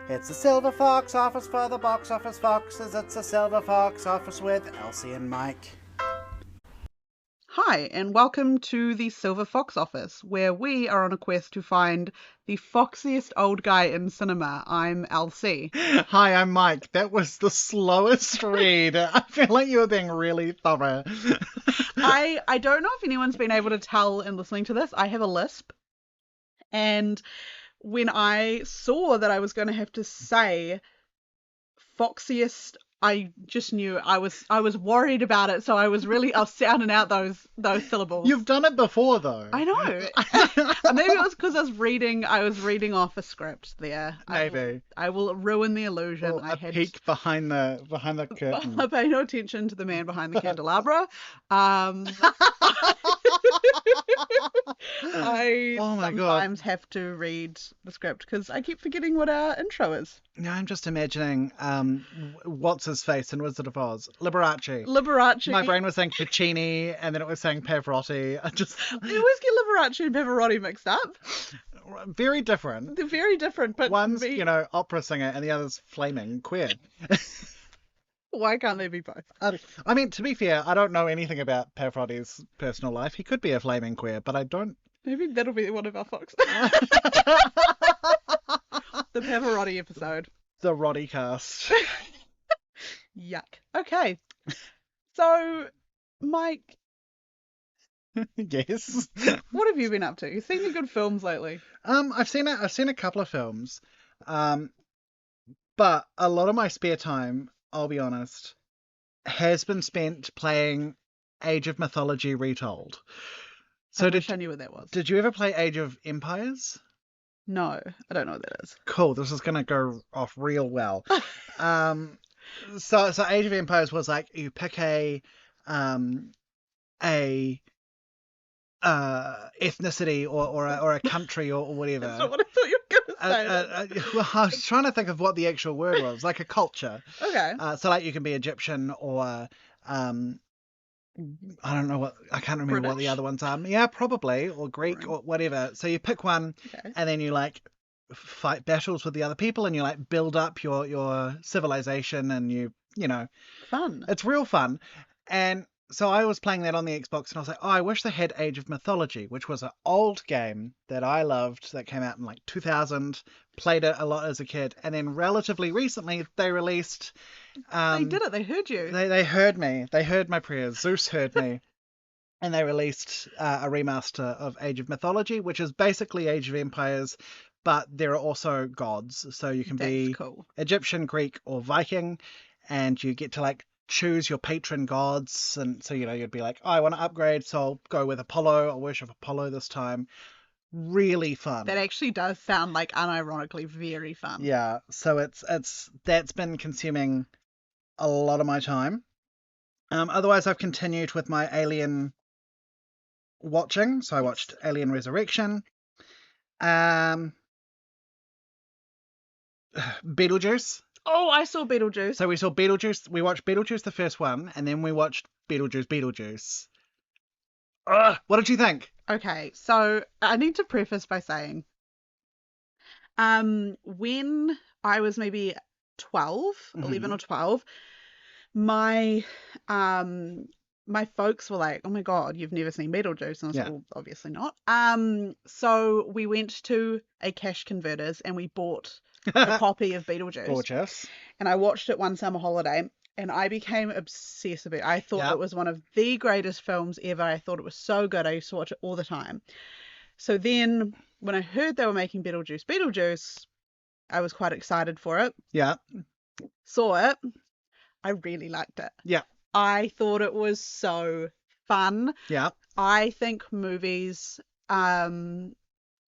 It's the Silver Fox office for the box office foxes. It's the Silver Fox office with Elsie and Mike. Hi, and welcome to the Silver Fox office, where we are on a quest to find the foxiest old guy in cinema. I'm Elsie. Hi, I'm Mike. That was the slowest read. I feel like you were being really thorough. I don't know if anyone's been able to tell in listening to this. I have a lisp, and when I saw that I was going to have to say foxiest, I just knew I was worried about it, so I was sounding out those syllables. You've done it before, though. I know. Maybe it was because I was reading off a script there. Maybe. I will ruin the illusion. Well, peek behind the curtain. I pay no attention to the man behind the candelabra. I sometimes have to read the script because I keep forgetting what our intro is. Yeah, I'm just imagining what's his face in Wizard of Oz? Liberace. My brain was saying Puccini, and then it was saying Pavarotti. I always get Liberace and Pavarotti mixed up. Very different. They're very different, but one's opera singer, and the other's flaming queer. Why can't they be both? I mean, to be fair, I don't know anything about Pavarotti's personal life. He could be a flaming queer, but I don't. Maybe that'll be one of our folks. The Pavarotti episode. The Roddy cast. Yuck. Okay. So, Mike. Yes. What have you been up to? You've seen any good films lately? I've seen a couple of films. But a lot of my spare time, I'll be honest, has been spent playing Age of Mythology Retold. So I wish I knew what that was. Did you ever play Age of Empires? No, I don't know what that is. Cool, this is gonna go off real well. So Age of Empires was like you pick a ethnicity or a country or whatever. That's not what I thought you were gonna say. Well, I was trying to think of what the actual word was, like a culture. Okay. So like you can be Egyptian or I don't know I can't remember British? what the other ones are. Yeah, probably, or Greek or whatever. So you pick one, Okay. and then you like fight battles with the other people, and you like build up your civilization, and you know. Fun. It's real fun. And so I was playing that on the Xbox, and I was like, oh, I wish they had Age of Mythology, which was an old game that I loved that came out in like 2000. Played it a lot as a kid, and then relatively recently they released. They did it. They heard you. They heard me. They heard my prayers. Zeus heard me. And they released a remaster of Age of Mythology, which is basically Age of Empires, but there are also gods. So you can be cool. Egyptian, Greek, or Viking, and you get to like choose your patron gods. And so, you'd be like, oh, I want to upgrade, so I'll go with Apollo. I'll worship Apollo this time. Really fun. That actually does sound like unironically very fun. Yeah, so that's been consuming a lot of my time. Otherwise, I've continued with my Alien watching. So I watched Alien Resurrection. Beetlejuice. Oh, I saw Beetlejuice. So we saw Beetlejuice. We watched Beetlejuice the first one, and then we watched Beetlejuice. What did you think? Okay, so I need to preface by saying, when I was maybe 12, 11 or 12, my folks were like, oh my God, you've never seen Beetlejuice. And I was like, well, obviously not. So we went to a cash converters and we bought a copy of Beetlejuice. Gorgeous. And I watched it one summer holiday. And I became obsessed with it. I thought it was one of the greatest films ever. I thought it was so good. I used to watch it all the time. So then when I heard they were making Beetlejuice, I was quite excited for it. Yeah. Saw it. I really liked it. Yeah. I thought it was so fun. Yeah. I think movies,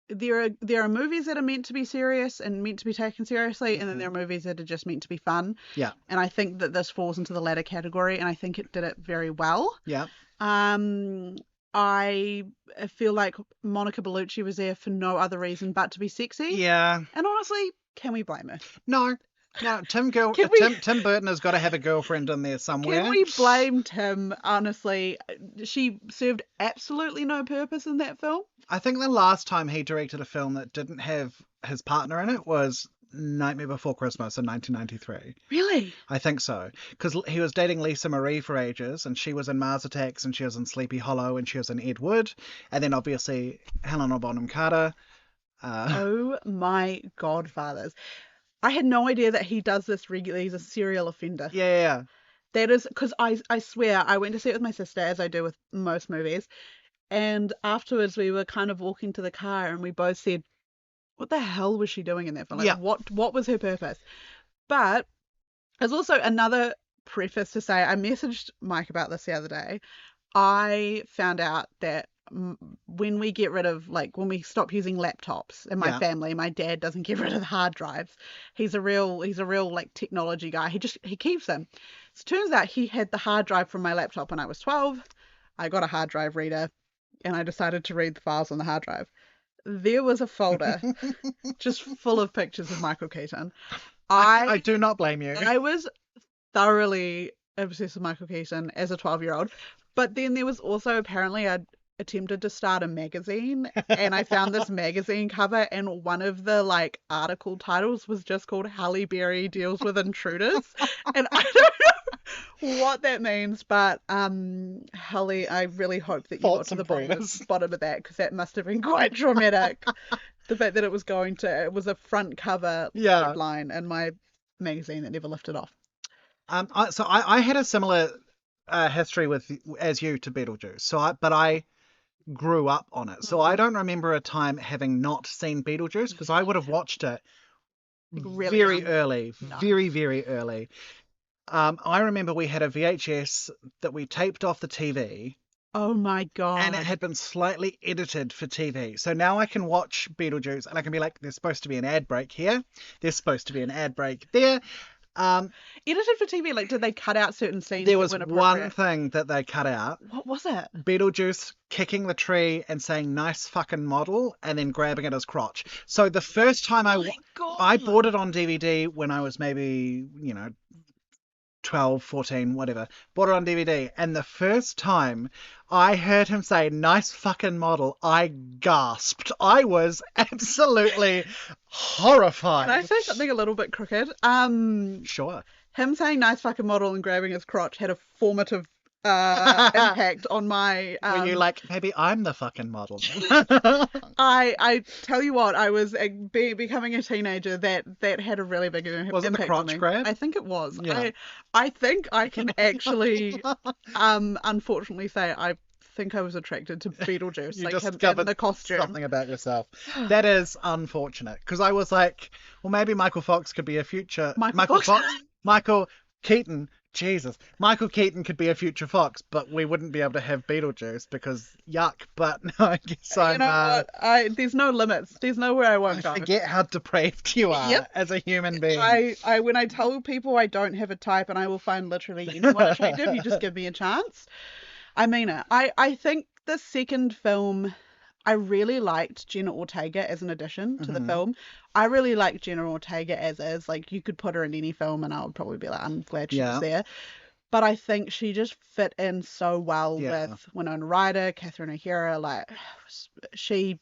there are movies that are meant to be serious and meant to be taken seriously, and then there are movies that are just meant to be fun. Yeah. And I think that this falls into the latter category, and I think it did it very well. Yeah. I feel like Monica Bellucci was there for no other reason but to be sexy. Yeah. And honestly, can we blame her? No, Tim Burton has got to have a girlfriend in there somewhere. Can we blame Tim? Honestly, she served absolutely no purpose in that film. I think the last time he directed a film that didn't have his partner in it was Nightmare Before Christmas in 1993. Really? I think so. Because he was dating Lisa Marie for ages, and she was in Mars Attacks, and she was in Sleepy Hollow, and she was in Ed Wood, and then obviously Helena Bonham Carter. Oh my godfathers. I had no idea that he does this regularly. He's a serial offender. Yeah. That is because I swear I went to see it with my sister, as I do with most movies. And afterwards we were kind of walking to the car and we both said, what the hell was she doing in that film? Like, Yeah. what was her purpose? But there's also another preface to say, I messaged Mike about this the other day. I found out that when we get rid of, like, when we stop using laptops in my Yeah. family, my dad doesn't get rid of the hard drives. He's a real like technology guy. He keeps them. So it turns out he had the hard drive from my laptop when I was 12. I got a hard drive reader and I decided to read the files on the hard drive. There was a folder just full of pictures of Michael Keaton. I do not blame you. I was thoroughly obsessed with Michael Keaton as a 12-year-old. But then there was also, apparently I'd attempted to start a magazine and I found this magazine cover and one of the like article titles was just called Halle Berry Deals with Intruders. And I don't know what that means, but Halle, I really hope that you got to the bottom of that, because that must have been quite traumatic. The fact that it was a front cover headline in my magazine that never lifted off. So I had a similar history as you to Beetlejuice. But I grew up on it. So I don't remember a time having not seen Beetlejuice, because I would have watched it really very young. early, No. very, very early. I remember we had a VHS that we taped off the TV. Oh my God. And it had been slightly edited for TV. So now I can watch Beetlejuice and I can be like, there's supposed to be an ad break here. There's supposed to be an ad break there. Edited for TV, like, did they cut out certain scenes? There was one thing that they cut out. What was it? Beetlejuice kicking the tree and saying "nice fucking model" and then grabbing at his crotch. So the first time I bought it on DVD when I was maybe 12, 14, whatever. Bought it on DVD, and the first time I heard him say "nice fucking model," I gasped. I was absolutely horrified. Can I say something a little bit crooked? Sure. Him saying "nice fucking model" and grabbing his crotch had a formative impact on my. Were you like, maybe I'm the fucking model? I tell you what, I was becoming a teenager. That had a really big impact. Was it the crotch grab? I think it was. Yeah. I think I can actually, unfortunately say I think I was attracted to Beetlejuice, You like just him discovered in the costume. something about yourself. That is unfortunate, because I was like, well, maybe Michael Fox could be a future Michael Fox? Michael Keaton. Jesus, Michael Keaton could be a future Fox, but we wouldn't be able to have Beetlejuice because yuck. But no, I guess I'm. You know what? There's no limits. There's nowhere I won't go. I forget how depraved you are as a human being. I when I tell people I don't have a type and I will find literally anyone attractive, you just give me a chance. I mean it. I think the second film, I really liked Jenna Ortega as an addition to the film. I really like Jenna Ortega as is. Like, you could put her in any film and I would probably be like, I'm glad she's there. But I think she just fit in so well with Winona Ryder, Catherine O'Hara. Like, she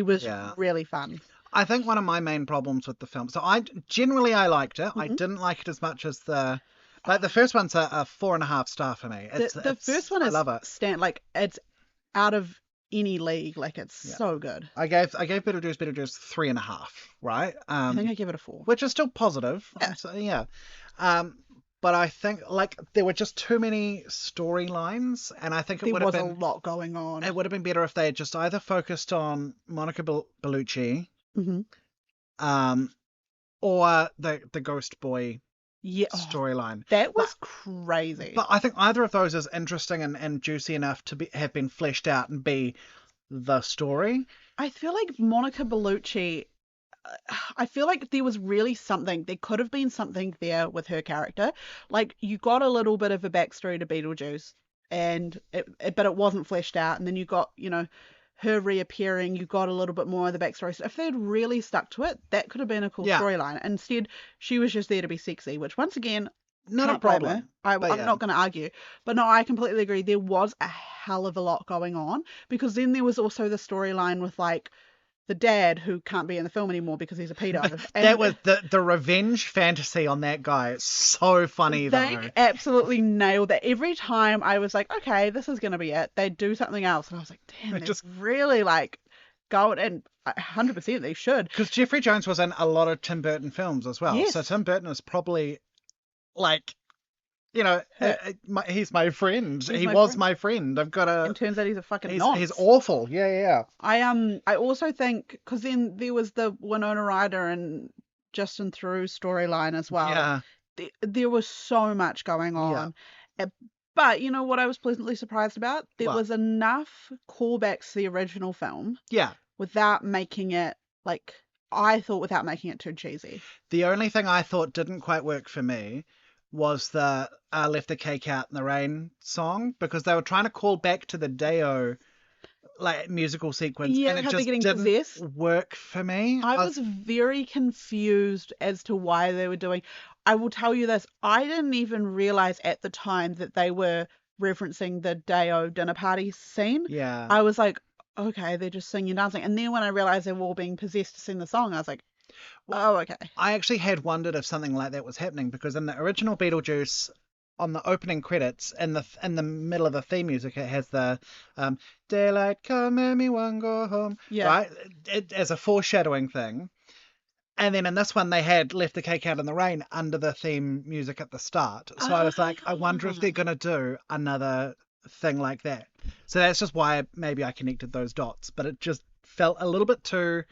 was really fun. I think one of my main problems with the film, so I liked it. I didn't like it as much as the first one's a 4.5 star for me. The first one is, I love it. It's out of any league. Like, it's so good. I gave Beetlejuice 3.5, right? I think I gave it a 4, which is still positive. Yeah. So, but I think there were just too many storylines, and I think there was a lot going on. It would have been better if they had just either focused on Monica Bellucci, or the Ghost Boy storyline. That was crazy. But I think either of those is interesting and juicy enough to have been fleshed out and be the story. I feel like Monica Bellucci, I feel like there was really something, there could have been something there with her character. Like, you got a little bit of a backstory to Beetlejuice, but it wasn't fleshed out. And then you got, her reappearing, you got a little bit more of the backstory. So if they had really stuck to it, that could have been a cool storyline. Instead, she was just there to be sexy, which, once again, not a problem. I'm not going to argue. But no, I completely agree. There was a hell of a lot going on, because then there was also the storyline with, like, the dad who can't be in the film anymore because he's a pedo. That was the revenge fantasy on that guy. It's so funny though. They absolutely nailed that. Every time I was like, okay, this is gonna be it. They'd do something else, and I was like, damn, they just really like go, and 100% they should. Because Jeffrey Jones was in a lot of Tim Burton films as well. Yes. So Tim Burton is probably like, you know, he's my friend. He was my friend. I've got a. It turns out he's a fucking He's awful. Yeah. I also think because then there was the Winona Ryder and Justin Theroux storyline as well. Yeah. There was so much going on. Yeah. But you know what I was pleasantly surprised about? There was enough callbacks to the original film. Yeah. Without making it without making it too cheesy. The only thing I thought didn't quite work for me was the Left the Cake Out in the Rain song, because they were trying to call back to the Deo like musical sequence, and it just didn't work for me. I was very confused as to why they were doing. I will tell you this, I didn't even realize at the time that they were referencing the Deo dinner party scene. Yeah. I was like, okay, they're just singing and dancing. And then when I realized they were all being possessed to sing the song, I was like, oh, okay. I actually had wondered if something like that was happening, because in the original Beetlejuice, on the opening credits, in the middle of the theme music, it has the daylight come and me one go home. Yeah. Right? As a foreshadowing thing. And then in this one, they had Left the Cake Out in the Rain under the theme music at the start. So I was like, I wonder if they're going to do another thing like that. So that's just why maybe I connected those dots. But it just felt a little bit too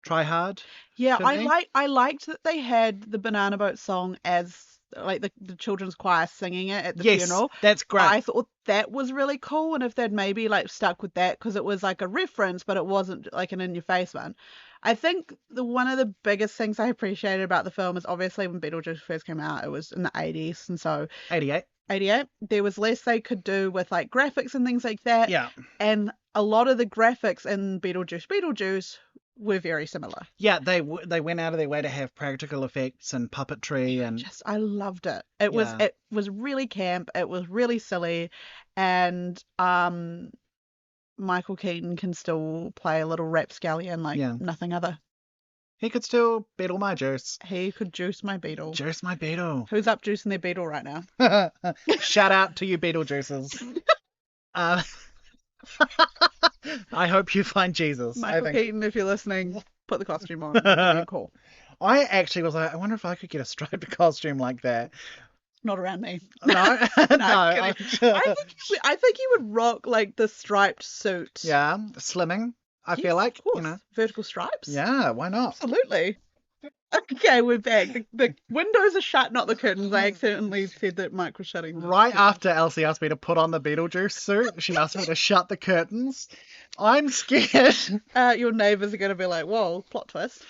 try hard. Yeah, I liked that they had the Banana Boat song as like the children's choir singing it at the funeral. That's great. I thought that was really cool, and if they'd maybe like stuck with that, because it was like a reference, but it wasn't like an in-your-face one. I think one of the biggest things I appreciated about the film is obviously when Beetlejuice first came out, it was in the 80s, and so 88. There was less they could do with like graphics and things like that. Yeah. And a lot of the graphics in Beetlejuice were very similar. Yeah, they went out of their way to have practical effects and puppetry, and I loved it. It was really camp. It was really silly, and Michael Keaton can still play a little rapscallion like nothing other. He could still beetle my juice. He could juice my beetle. Juice my beetle. Who's up juicing their beetle right now? Shout out to you Beetlejuicers. I hope you find Jesus. Michael Keaton, if you're listening, put the costume on. Cool. I actually was like, I wonder if I could get a striped costume like that. Not around me. No, I think you would rock like the striped suit. Yeah, slimming. I feel like, of course. Vertical stripes. Yeah, why not? Absolutely. Okay, we're back. The windows are shut, not the curtains. I accidentally said that Mike was shutting. Right after Elsie asked me to put on the Beetlejuice suit, she asked me to shut the curtains. I'm scared. Your neighbours are going to be like, whoa, plot twist.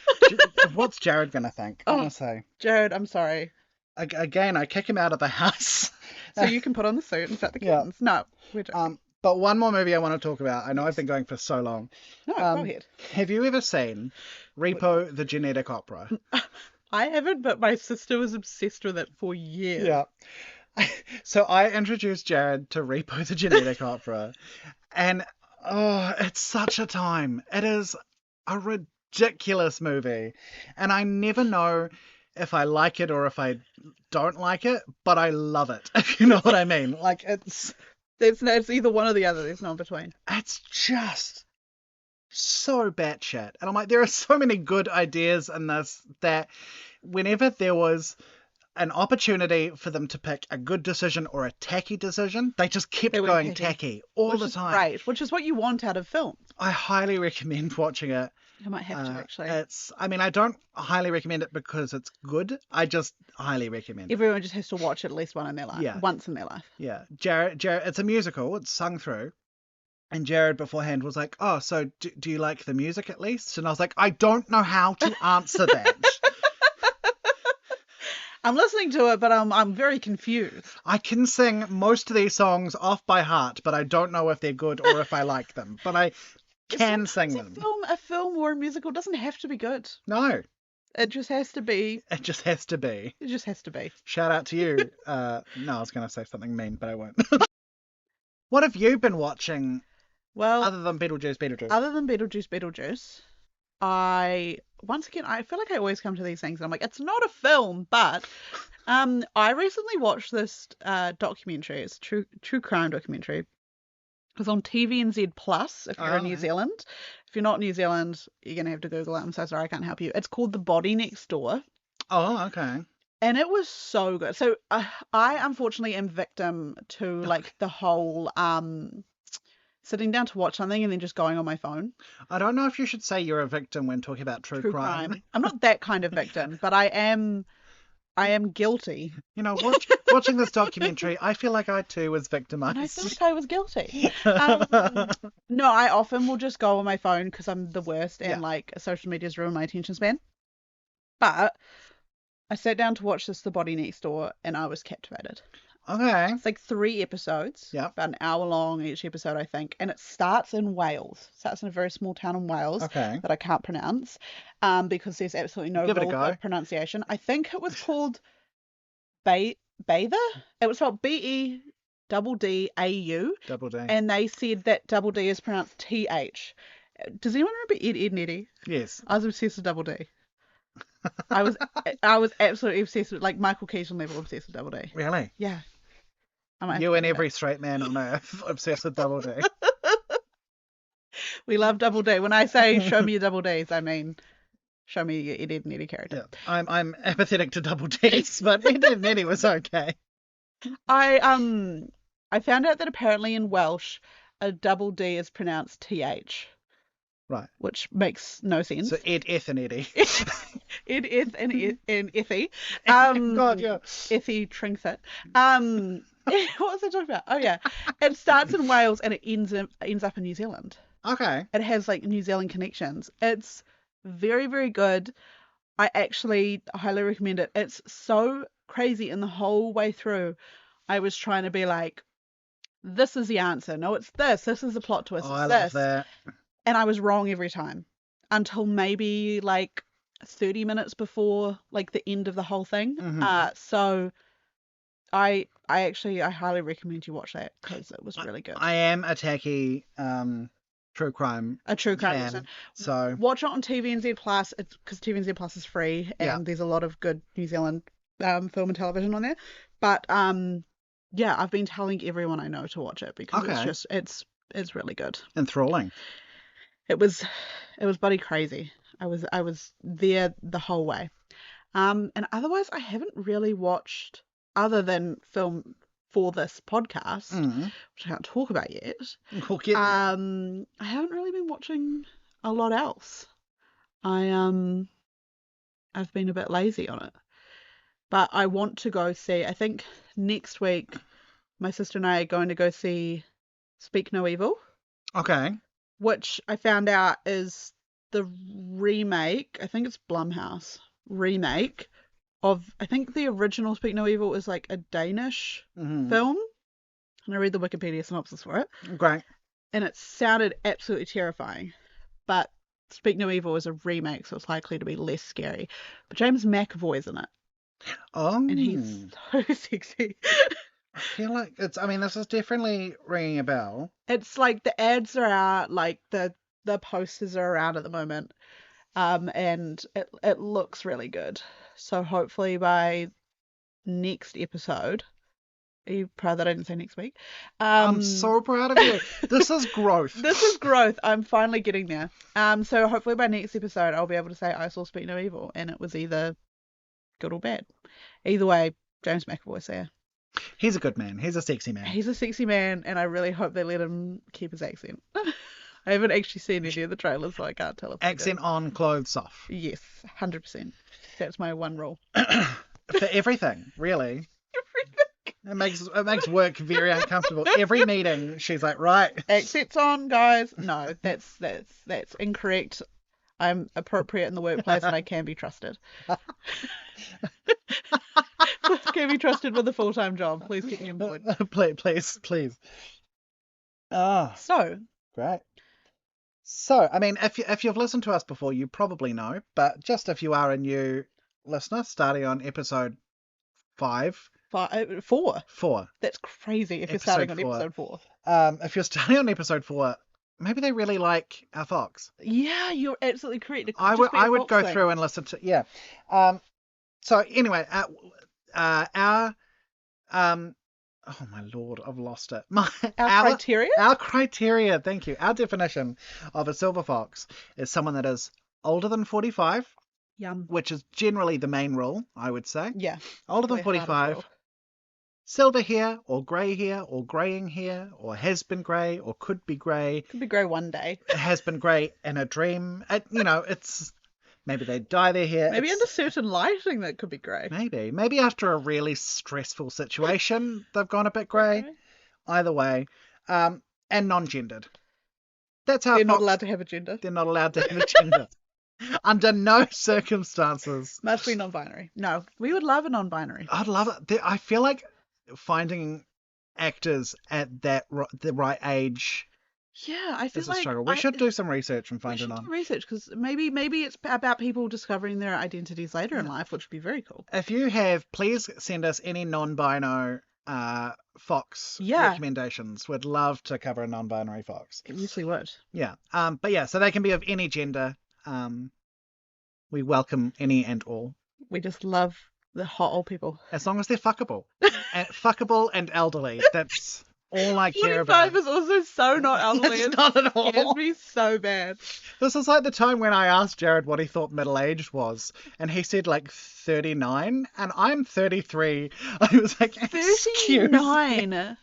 What's Jared going to think? Honestly. Jared, I'm sorry. Again, I kick him out of the house. So you can put on the suit and shut the curtains. Yeah. No, we're joking. But one more movie I want to talk about. I know I've been going for so long. No, go ahead. Have you ever seen Repo the Genetic Opera? I haven't, but my sister was obsessed with it for years. Yeah. So I introduced Jared to Repo the Genetic Opera. And, it's such a time. It is a ridiculous movie. And I never know if I like it or if I don't like it, but I love it, if you know what I mean. Like, it's either one or the other. There's no in between. It's just so batshit. And I'm like, there are so many good ideas in this that whenever there was an opportunity for them to pick a good decision or a tacky decision, they just kept going tacky all the time. Right, which is what you want out of films. I highly recommend watching it. I might have to, actually. I don't highly recommend it because it's good. I just highly recommend it. Everyone just has to watch at least once in their life. Yeah. Jared, it's a musical. It's sung through. And Jared beforehand was like, oh, so do you like the music at least? And I was like, I don't know how to answer that. I'm listening to it, but I'm very confused. I can sing most of these songs off by heart, but I don't know if they're good or if I like them. But I can sing them. A film or a musical doesn't have to be good. No. It just has to be. It just has to be. It just has to be. Shout out to you. No, I was going to say something mean, but I won't. What have you been watching Well, Other than Beetlejuice. other than Beetlejuice, once again, I feel like I always come to these things and I'm like, it's not a film, but I recently watched this documentary. It's a true crime documentary. It was on TVNZ Plus if you're in New Zealand. If you're not in New Zealand, you're going to have to Google it. I'm so sorry, I can't help you. It's called The Body Next Door. Oh, okay. And it was so good. So I unfortunately am victim to like the whole sitting down to watch something and then just going on my phone. I don't know if you should say you're a victim when talking about true crime. I'm not that kind of victim, but I am guilty. You know, watching this documentary, I feel like I too was victimized. And I feel like I was guilty. No, I often will just go on my phone because I'm the worst and like social media's ruined my attention span. But I sat down to watch The Body Next Door and I was captivated. Okay. It's like 3 episodes. Yeah. About an hour long each episode, I think. And it starts in Wales. It starts in a very small town in Wales that I can't pronounce because there's absolutely no rule of pronunciation. I think it was called Bather. It was spelled BEDDAU. Double D. And they said that double D is pronounced TH. Does anyone remember Ed, Ed and Eddie? Yes. I was obsessed with double D. I was absolutely obsessed with, like, Michael Keaton level obsessed with double D. Really? Yeah. You and every straight man on earth obsessed with double D. We love double D. When I say show me your double Ds, I mean show me your Ed, Ed and Eddie character. Yeah. I'm apathetic to double Ds, but Ed and Eddie was okay. I found out that apparently in Welsh a double D is pronounced TH. Right. Which makes no sense. So Ed, Eth and Eddie. Ed, Eth and Effie. God, yeah. Effie Trinket. What was I talking about? Oh yeah. It starts in Wales and it ends up in New Zealand. Okay. It has like New Zealand connections. It's very, very good. I actually highly recommend it. It's so crazy, and the whole way through I was trying to be like, this is the answer. No, it's this. This is the plot twist. I love that. And I was wrong every time until maybe like 30 minutes before like the end of the whole thing. Mm-hmm. So I highly recommend you watch that because it was really good. I am a tacky true crime fan, so watch it on TVNZ Plus. It's because TVNZ Plus is free and there's a lot of good New Zealand film and television on there. But yeah, I've been telling everyone I know to watch it because it's really good. Enthralling. It was bloody crazy. I was there the whole way. And otherwise I haven't really watched, other than film for this podcast, which I can't talk about yet. We'll get I haven't really been watching a lot else. I've been a bit lazy on it. But I want to go see, I think next week my sister and I are going to go see Speak No Evil. Okay. Which I found out is the remake, I think it's Blumhouse remake of, I think the original Speak No Evil is like a Danish film. And I read the Wikipedia synopsis for it. Great. And it sounded absolutely terrifying. But Speak No Evil is a remake, so it's likely to be less scary. But James McAvoy's in it. Oh. And he's so sexy. I feel like this is definitely ringing a bell. It's like the ads are out, like the posters are around at the moment. And it looks really good. So hopefully by next episode, are you proud that I didn't say next week? I'm so proud of you. This is growth. This is growth. I'm finally getting there. So hopefully by next episode, I'll be able to say I saw Speak No Evil, and it was either good or bad. Either way, James McAvoy's there. He's a good man. He's a sexy man. He's a sexy man, and I really hope they let him keep his accent. I haven't actually seen any of the trailers, so I can't tell if accent on, clothes off. Yes, 100%. That's my one rule. For everything, really. Everything. It makes work very uncomfortable. Every meeting, she's like, right. Accents on, guys. No, that's incorrect. I'm appropriate in the workplace and I can be trusted. Can be trusted with a full-time job. Please keep me employed. Please. Ah. So. Great. So, if you've listened to us before, you probably know, but just if you are a new listener, starting on episode 4. That's crazy if you're starting on episode 4. If you're starting on episode 4, maybe they really like our fox. Yeah, you're absolutely correct. It could I just would be a I would Fox go thing. through and listen to So anyway, our oh my lord, I've lost it. Our criteria? Our criteria, thank you. Our definition of a silver fox is someone that is older than 45, Yum. which is generally the main rule, I would say. Yeah. Older than Probably hardest 45, rule. silver hair or grey hair or greying hair or has been grey or could be grey, Could be grey one day. has been grey in a dream. It's maybe they dye their hair. Maybe It's- under certain lighting that could be grey. Maybe after a really stressful situation, they've gone a bit grey. Okay. Either way, and non-gendered. That's how They're not fox- allowed to have a gender. They're not allowed to have a gender. Under no circumstances. Must be non-binary. No, we would love a non-binary. I'd love it. I feel like finding actors at the right age Yeah, I feel is a like struggle. We should do some research and we find it should on. do research because maybe it's about people discovering their identities later in life, which would be very cool. If you have, please send us any non-bino fox Yeah. recommendations. We'd love to cover a non-binary fox. Yes, we would. Yeah. But yeah, so they can be of any gender. We welcome any and all, We just love the hot old people. as long as they're fuckable. Fuckable and elderly. That's all I care 45 about. is also so not elderly. It's not at all. It scares me so bad. This is like the time when I asked Jared what he thought middle-aged was, and he said like 39, and I'm 33. I was like, excuse me. 39.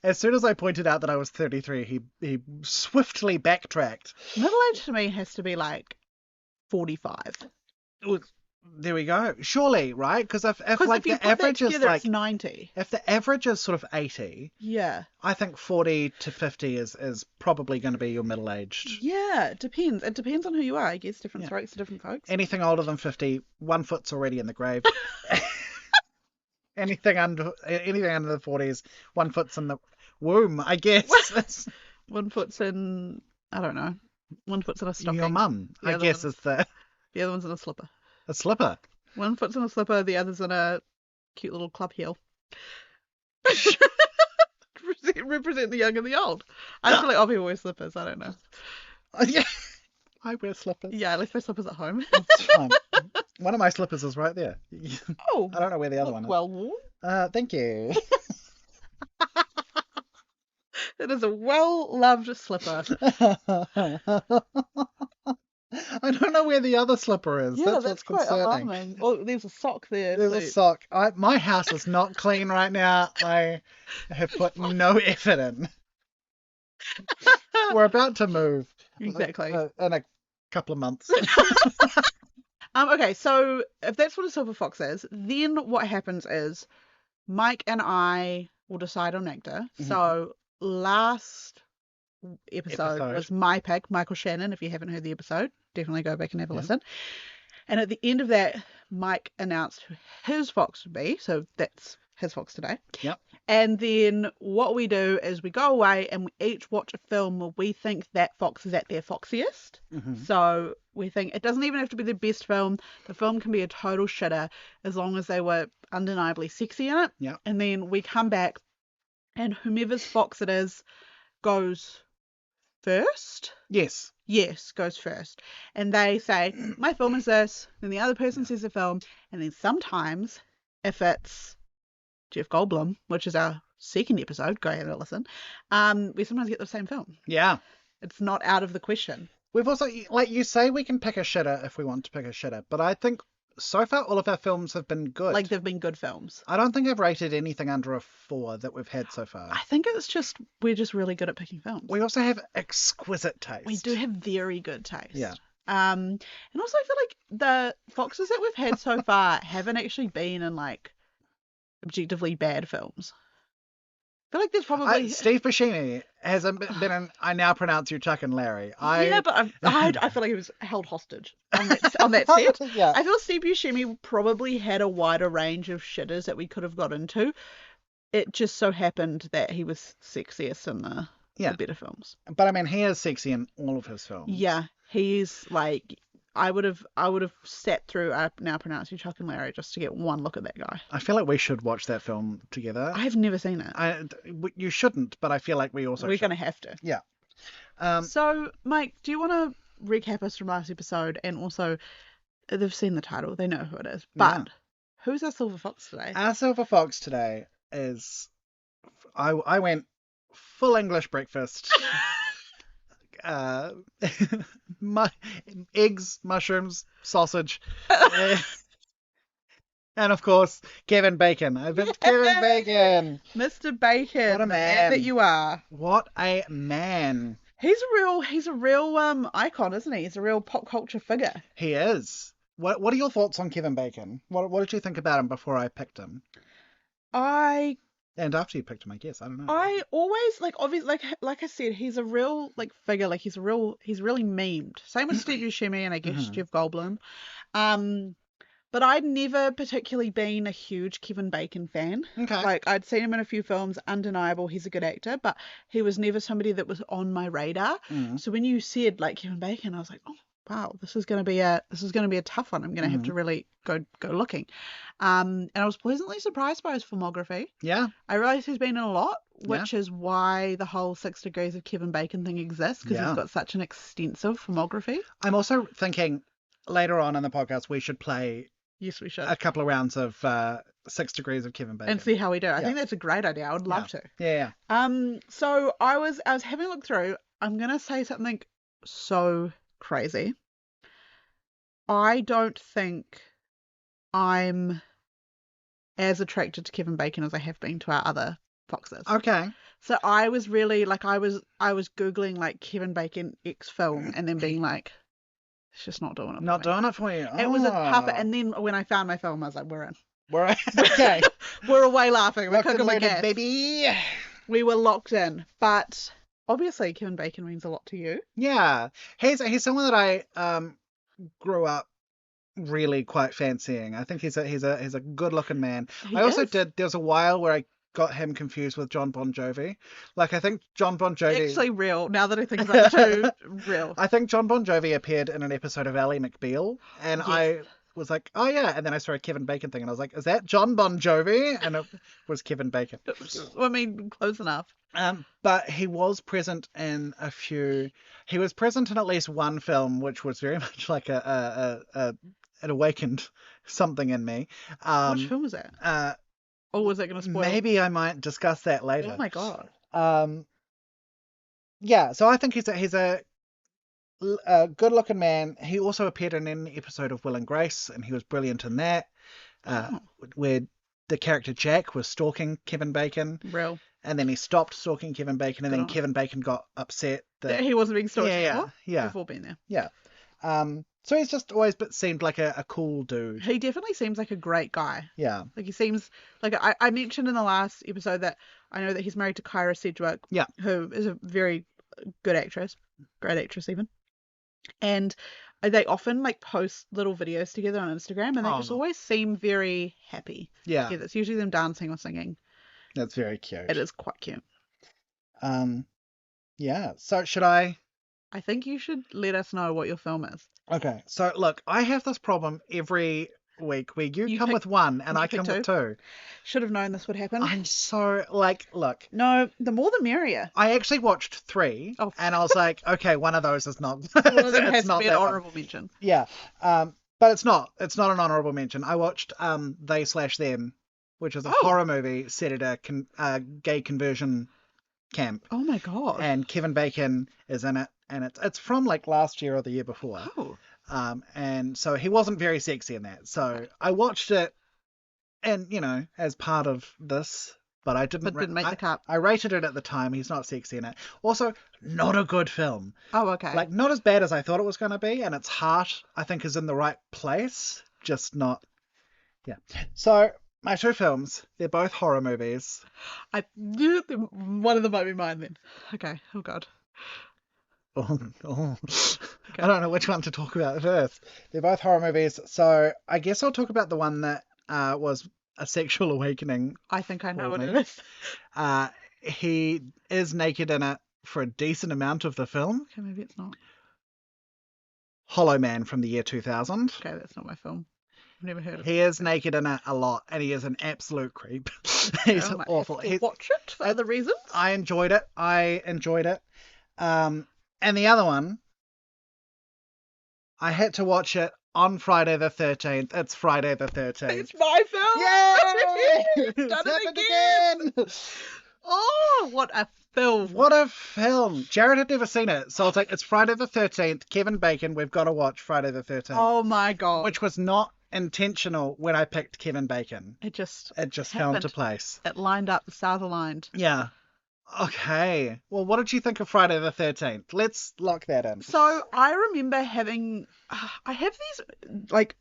As soon as I pointed out that I was 33, he swiftly backtracked. Middle age to me has to be like 45. Well, there we go. Surely, right? Because if Because like if you the put that average is together, like it's 90. if the average is sort of 80, Yeah. I think 40 to 50 is probably going to be your middle-aged. Yeah, it depends. It depends on who you are, I guess. Different strokes for different folks. Anything older than 50, 1 foot's already in the grave. anything under the 40s, 1 foot's in the womb, I guess. 1 foot's in, I don't know. 1 foot's in a stocking. Your mum, The I other guess, one's- is the The other one's in a slipper. a slipper. 1 foot's in a slipper, the other's in a cute little club heel. Represent the young and the old. I feel like all people wear slippers. I don't know. Yeah, I wear slippers. Yeah, I left my slippers at home. It's fine. One of my slippers is right there. Oh, I don't know where the other one is. well worn. Thank you. It is a well-loved slipper. I don't know where the other slipper is. Yeah, that's that's what's quite concerning. alarming. Oh, there's a sock there. There's a too. sock. My house is not clean right now. I have put no effort in. We're about to move. Exactly. In a couple of months. Okay, so if that's what a silver fox is, then what happens is Mike and I will decide on actor. Mhm. So last episode Episode. was my pick, Michael Shannon. If you haven't heard the episode, definitely go back and have a Yeah. listen. And at the end of that, Mike announced who his fox would be. So that's his fox today. Yep. And then what we do is we go away and we each watch a film where we think that fox is at their foxiest. Mhm. So we think it doesn't even have to be the best film. The film can be a total shitter as long as they were undeniably sexy in it. Yep. And then we come back and whomever's fox it is goes first. Yes. Yes, goes first. And they say, my film is this. Then the other person says the film. And then sometimes, if it's Jeff Goldblum, which is our second episode, go ahead and listen, we sometimes get the same film. Yeah. It's not out of the question. We've also, like you say, we can pick a shitter if we want to pick a shitter. But I think so far all of our films have been good. Like, they've been good films. I don't think I've rated anything under a 4 that we've had so far. I think it's just, we're just really good at picking films. We also have exquisite taste. We do have very good taste. Yeah. And also I feel like the foxes that we've had so far haven't actually been in, like, objectively bad films. I feel like there's probably... Steve Buscemi hasn't been in I Now Pronounce You Chuck and Larry. Yeah, but I feel like he was held hostage on that set. Yeah. I feel Steve Buscemi probably had a wider range of shitters that we could have got into. It just so happened that he was sexiest in the better films. But I mean, he is sexy in all of his films. Yeah, he's like... I would have sat through I Now Pronounce You Chuck and Larry just to get one look at that guy. I feel like we should watch that film together. I've never seen it. You shouldn't, but I feel like we also We're should. going to have to. Yeah. So, Mike, do you want to recap us from last episode? And also, they've seen the title, they know who it is. But who's our silver fox today? Our silver fox today is... I went full English breakfast. Eggs, mushrooms, sausage. And of course, Kevin Bacon. I picked Kevin Bacon. Mr. Bacon. What a the man. that you are. What a man. He's a real icon, isn't he? He's a real pop culture figure. He is. What are your thoughts on Kevin Bacon? What did you think about him before I picked him? And after you picked him, I guess. I don't know. I always obviously like I said, he's a real figure. Like he's really memed. Same with Steve Buscemi and I guess Jeff Goldblum. But I'd never particularly been a huge Kevin Bacon fan. Okay. Like, I'd seen him in a few films, undeniable, he's a good actor, but he was never somebody that was on my radar. So when you said, like, Kevin Bacon, I was like, oh, wow, this is going to be a tough one. I'm going to have to really go looking. And I was pleasantly surprised by his filmography. Yeah. I realised he's been in a lot, which is why the whole 6 Degrees of Kevin Bacon thing exists, because he's got such an extensive filmography. I'm also thinking later on in the podcast we should play... Yes, we should. A couple of rounds of 6 Degrees of Kevin Bacon. And see how we do. I think that's a great idea. I would love to. Yeah. So I was having a look through. I'm going to say something so crazy. I don't think I'm as attracted to Kevin Bacon as I have been to our other foxes. Okay. So I was really like, I was Googling like Kevin Bacon X film and then being like, it's just not doing it. Not doing it for you. It was a tough. And then when I found my film, I was like, we're in. We're okay. We're away laughing. We're cooking Locked and the loaded, gas. baby. We were locked in. But obviously, Kevin Bacon means a lot to you. Yeah, he's someone that I grew up really quite fancying. I think he's a good looking man. He I also is. there was a while where I got him confused with John Bon Jovi. Like, I think John Bon Jovi... Actually real, now that I think about it too, real. I think John Bon Jovi appeared in an episode of Ally McBeal, and Yes. I was like, oh yeah, and then I saw a Kevin Bacon thing, and I was like, is that John Bon Jovi? And it was Kevin Bacon. I mean, close enough. But he was present in he was present in at least one film, which was very much like it awakened something in me. Which film was that? Or was that going to spoil? Maybe I might discuss that later. Oh my god. Yeah, so I think he's a good-looking man. He also appeared in an episode of Will and Grace, and he was brilliant in that, where the character Jack was stalking Kevin Bacon. Real. And then he stopped stalking Kevin Bacon, and Good then on. Kevin Bacon got upset that He wasn't being stalked. Yeah. We've all been there. Yeah. So he's just always seemed like a cool dude. He definitely seems like a great guy. Yeah. Like, he seems like I mentioned in the last episode that I know that he's married to Kyra Sedgwick, Yeah. who is a very good actress, great actress even. And they often like post little videos together on Instagram, and they just always seem very happy. Yeah. It's usually them dancing or singing. That's very cute. It is quite cute. Yeah. So should I? I think you should let us know what your film is. Okay. So look, I have this problem every week where you come pick- with one and you I pick come with two. Should have known this would happen. I'm so look. No, the more the merrier. I actually watched 3, and I was like, okay, one of those is not. One of them it's has to not be an that one. honourable mention. Yeah. But it's not. It's not an honourable mention. I watched They/Them, which is a horror movie set at a gay conversion camp. Oh my god. And Kevin Bacon is in it, and it's from like last year or the year before. Oh. And so he wasn't very sexy in that. So I watched it, and as part of this, but I didn't. But didn't make the cut. I rated it at the time. He's not sexy in it. Also, not a good film. Oh, okay. Like, not as bad as I thought it was going to be, and its heart, I think, is in the right place. Just not. Yeah. So my 2 films, they're both horror movies. One of them might be mine then. Okay. Oh god. Oh. Okay. I don't know which one to talk about first. They're both horror movies, so I guess I'll talk about the one that was a sexual awakening. I think I know what me. it is. He is naked in it for a decent amount of the film. Okay, maybe it's not. Hollow Man from the year 2000. Okay, that's not my film. I've never heard of He is naked in it a lot, and he is an absolute creep. He's I might awful. have to watch it for other reasons. I enjoyed it. And the other one, I had to watch it on Friday the 13th. It's Friday the 13th. It's my film. Yay! Done It's it happened again! Oh, what a film. What a film. Jared had never seen it. So I was like, it's Friday the 13th. Kevin Bacon, we've got to watch Friday the 13th. Oh my God. Which was not intentional when I picked Kevin Bacon. It just fell into place. It lined up, the stars aligned. Yeah. Okay. Well, what did you think of Friday the 13th? Let's lock that in. So I remember having, I have these like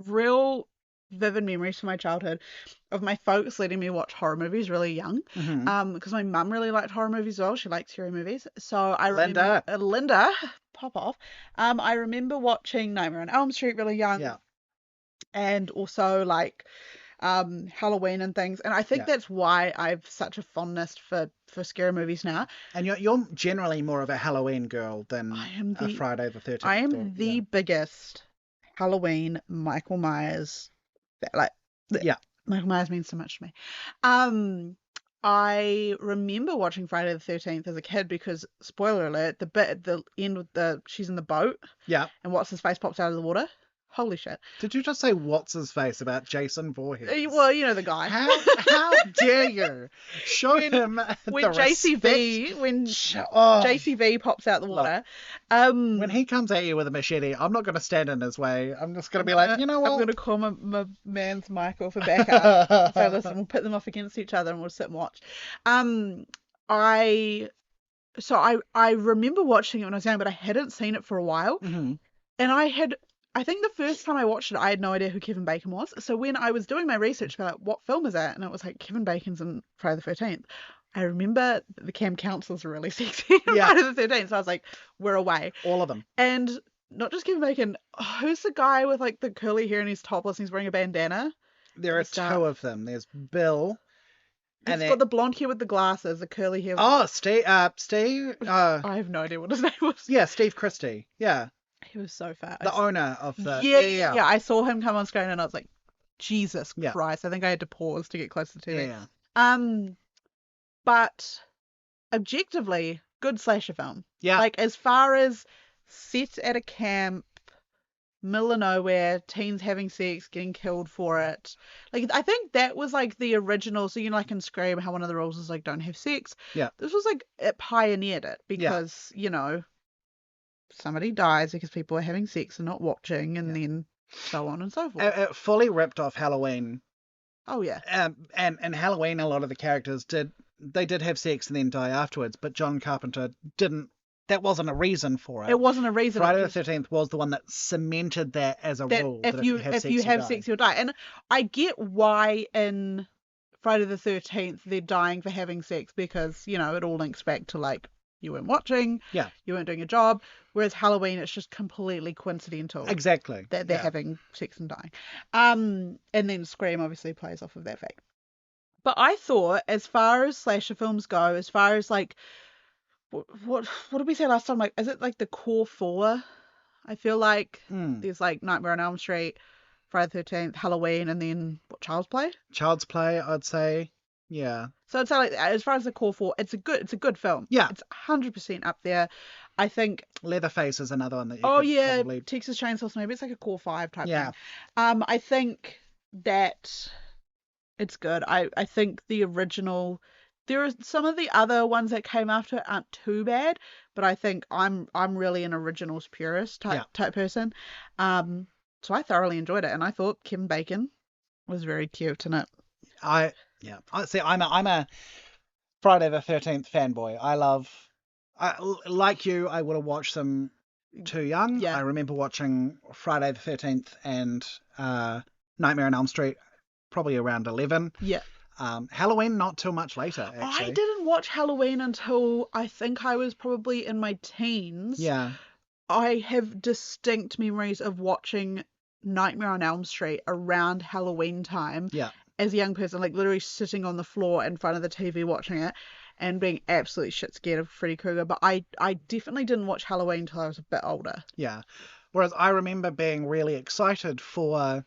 real vivid memories from my childhood of my folks letting me watch horror movies really young. Because my mum really liked horror movies as well. She liked scary movies. So I remember Linda, pop off. I remember watching Nightmare on Elm Street really young. Yeah. And also like Halloween and things, and I think that's why I've such a fondness for scary movies now. And you're generally more of a Halloween girl than a Friday the 13th. I am the biggest Halloween Michael Myers. Michael Myers means so much to me. I remember watching Friday the 13th as a kid because, spoiler alert, the bit at the end with she's in the boat. Yeah. And what's his face pops out of the water. Holy shit. Did you just say what's his face about Jason Voorhees? Well, you know the guy. How dare you? Show him when the JCV respect. JCV pops out the water. Look, when he comes at you with a machete, I'm not going to stand in his way. I'm just going to be like, you know what? I'm going to call my man's Michael for backup. So listen, we'll put them off against each other and we'll sit and watch. I remember watching it when I was young, but I hadn't seen it for a while. Mm-hmm. And I think the first time I watched it, I had no idea who Kevin Bacon was. So when I was doing my research about what film is that, and it was like Kevin Bacon's in Friday the 13th, I remember the camp counselors were really sexy in Friday the 13th. So I was like, we're away. All of them. And not just Kevin Bacon. Who's the guy with like the curly hair and he's topless and he's wearing a bandana? There are two of them. There's Bill. He's got the blonde hair with the glasses, the curly hair. Oh, Steve. I have no idea what his name was. Yeah, Steve Christie. Yeah. He was so fat. The owner of the... Yeah. I saw him come on screen and I was like, Jesus Christ. I think I had to pause to get close to the TV. Yeah. But objectively, good slasher film. Yeah. Like, as far as set at a camp, middle of nowhere, teens having sex, getting killed for it. Like, I think that was like the original. So, you know, like in Scream, how one of the rules is like, don't have sex. Yeah. This was like, it pioneered it because, you know, somebody dies because people are having sex and not watching, and then so on and so forth. It fully ripped off Halloween. Oh yeah. And Halloween, a lot of the characters did have sex and then die afterwards, but John Carpenter didn't. That wasn't a reason for it. It wasn't a reason. Friday the 13th was the one that cemented that as a rule. If you have sex, you'll die. And I get why in Friday the 13th they're dying for having sex, because, you know, it all links back to like, you weren't watching, you weren't doing a job. Whereas Halloween, it's just completely coincidental. Exactly. That they're having sex and dying. And then Scream obviously plays off of that fact. But I thought, as far as slasher films go, as far as like, what did we say last time? Like, is it like the core four? I feel like there's like Nightmare on Elm Street, Friday the 13th, Halloween, and then what, Child's Play? Child's Play, I'd say. Yeah. So it's like, as far as the core four, it's a good film. Yeah. It's 100% up there. I think Leatherface is another one that you could probably... Texas Chainsaw, maybe it's like a core 5 type thing. Yeah. I think that it's good. I think the original, there are some of the other ones that came after it aren't too bad, but I think I'm really an originals purist type person. So I thoroughly enjoyed it, and I thought Kevin Bacon was very cute in it. I'm a Friday the 13th fanboy. Like you, I would have watched them too young. Yeah. I remember watching Friday the 13th and Nightmare on Elm Street probably around 11. Yeah. Halloween not too much later, actually. I didn't watch Halloween until I think I was probably in my teens. Yeah. I have distinct memories of watching Nightmare on Elm Street around Halloween time. Yeah. As a young person, like literally sitting on the floor in front of the TV watching it and being absolutely shit scared of Freddy Krueger. But I definitely didn't watch Halloween until I was a bit older. Yeah. Whereas I remember being really excited for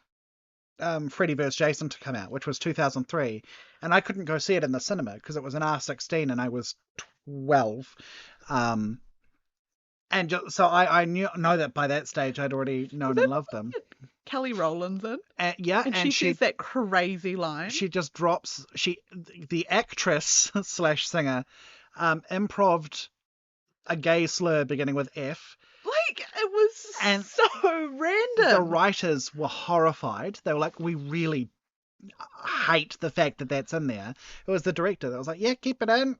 Freddy vs. Jason to come out, which was 2003. And I couldn't go see it in the cinema because it was an R16 and I was 12. And so I know that by that stage I'd already known and loved them. Kelly Rowland's in. Yeah, And she says that crazy line. She just drops. The actress / singer, improved a gay slur beginning with F. Like, it was so random. The writers were horrified. They were like, we really hate the fact that that's in there. It was the director that was like, yeah, keep it in.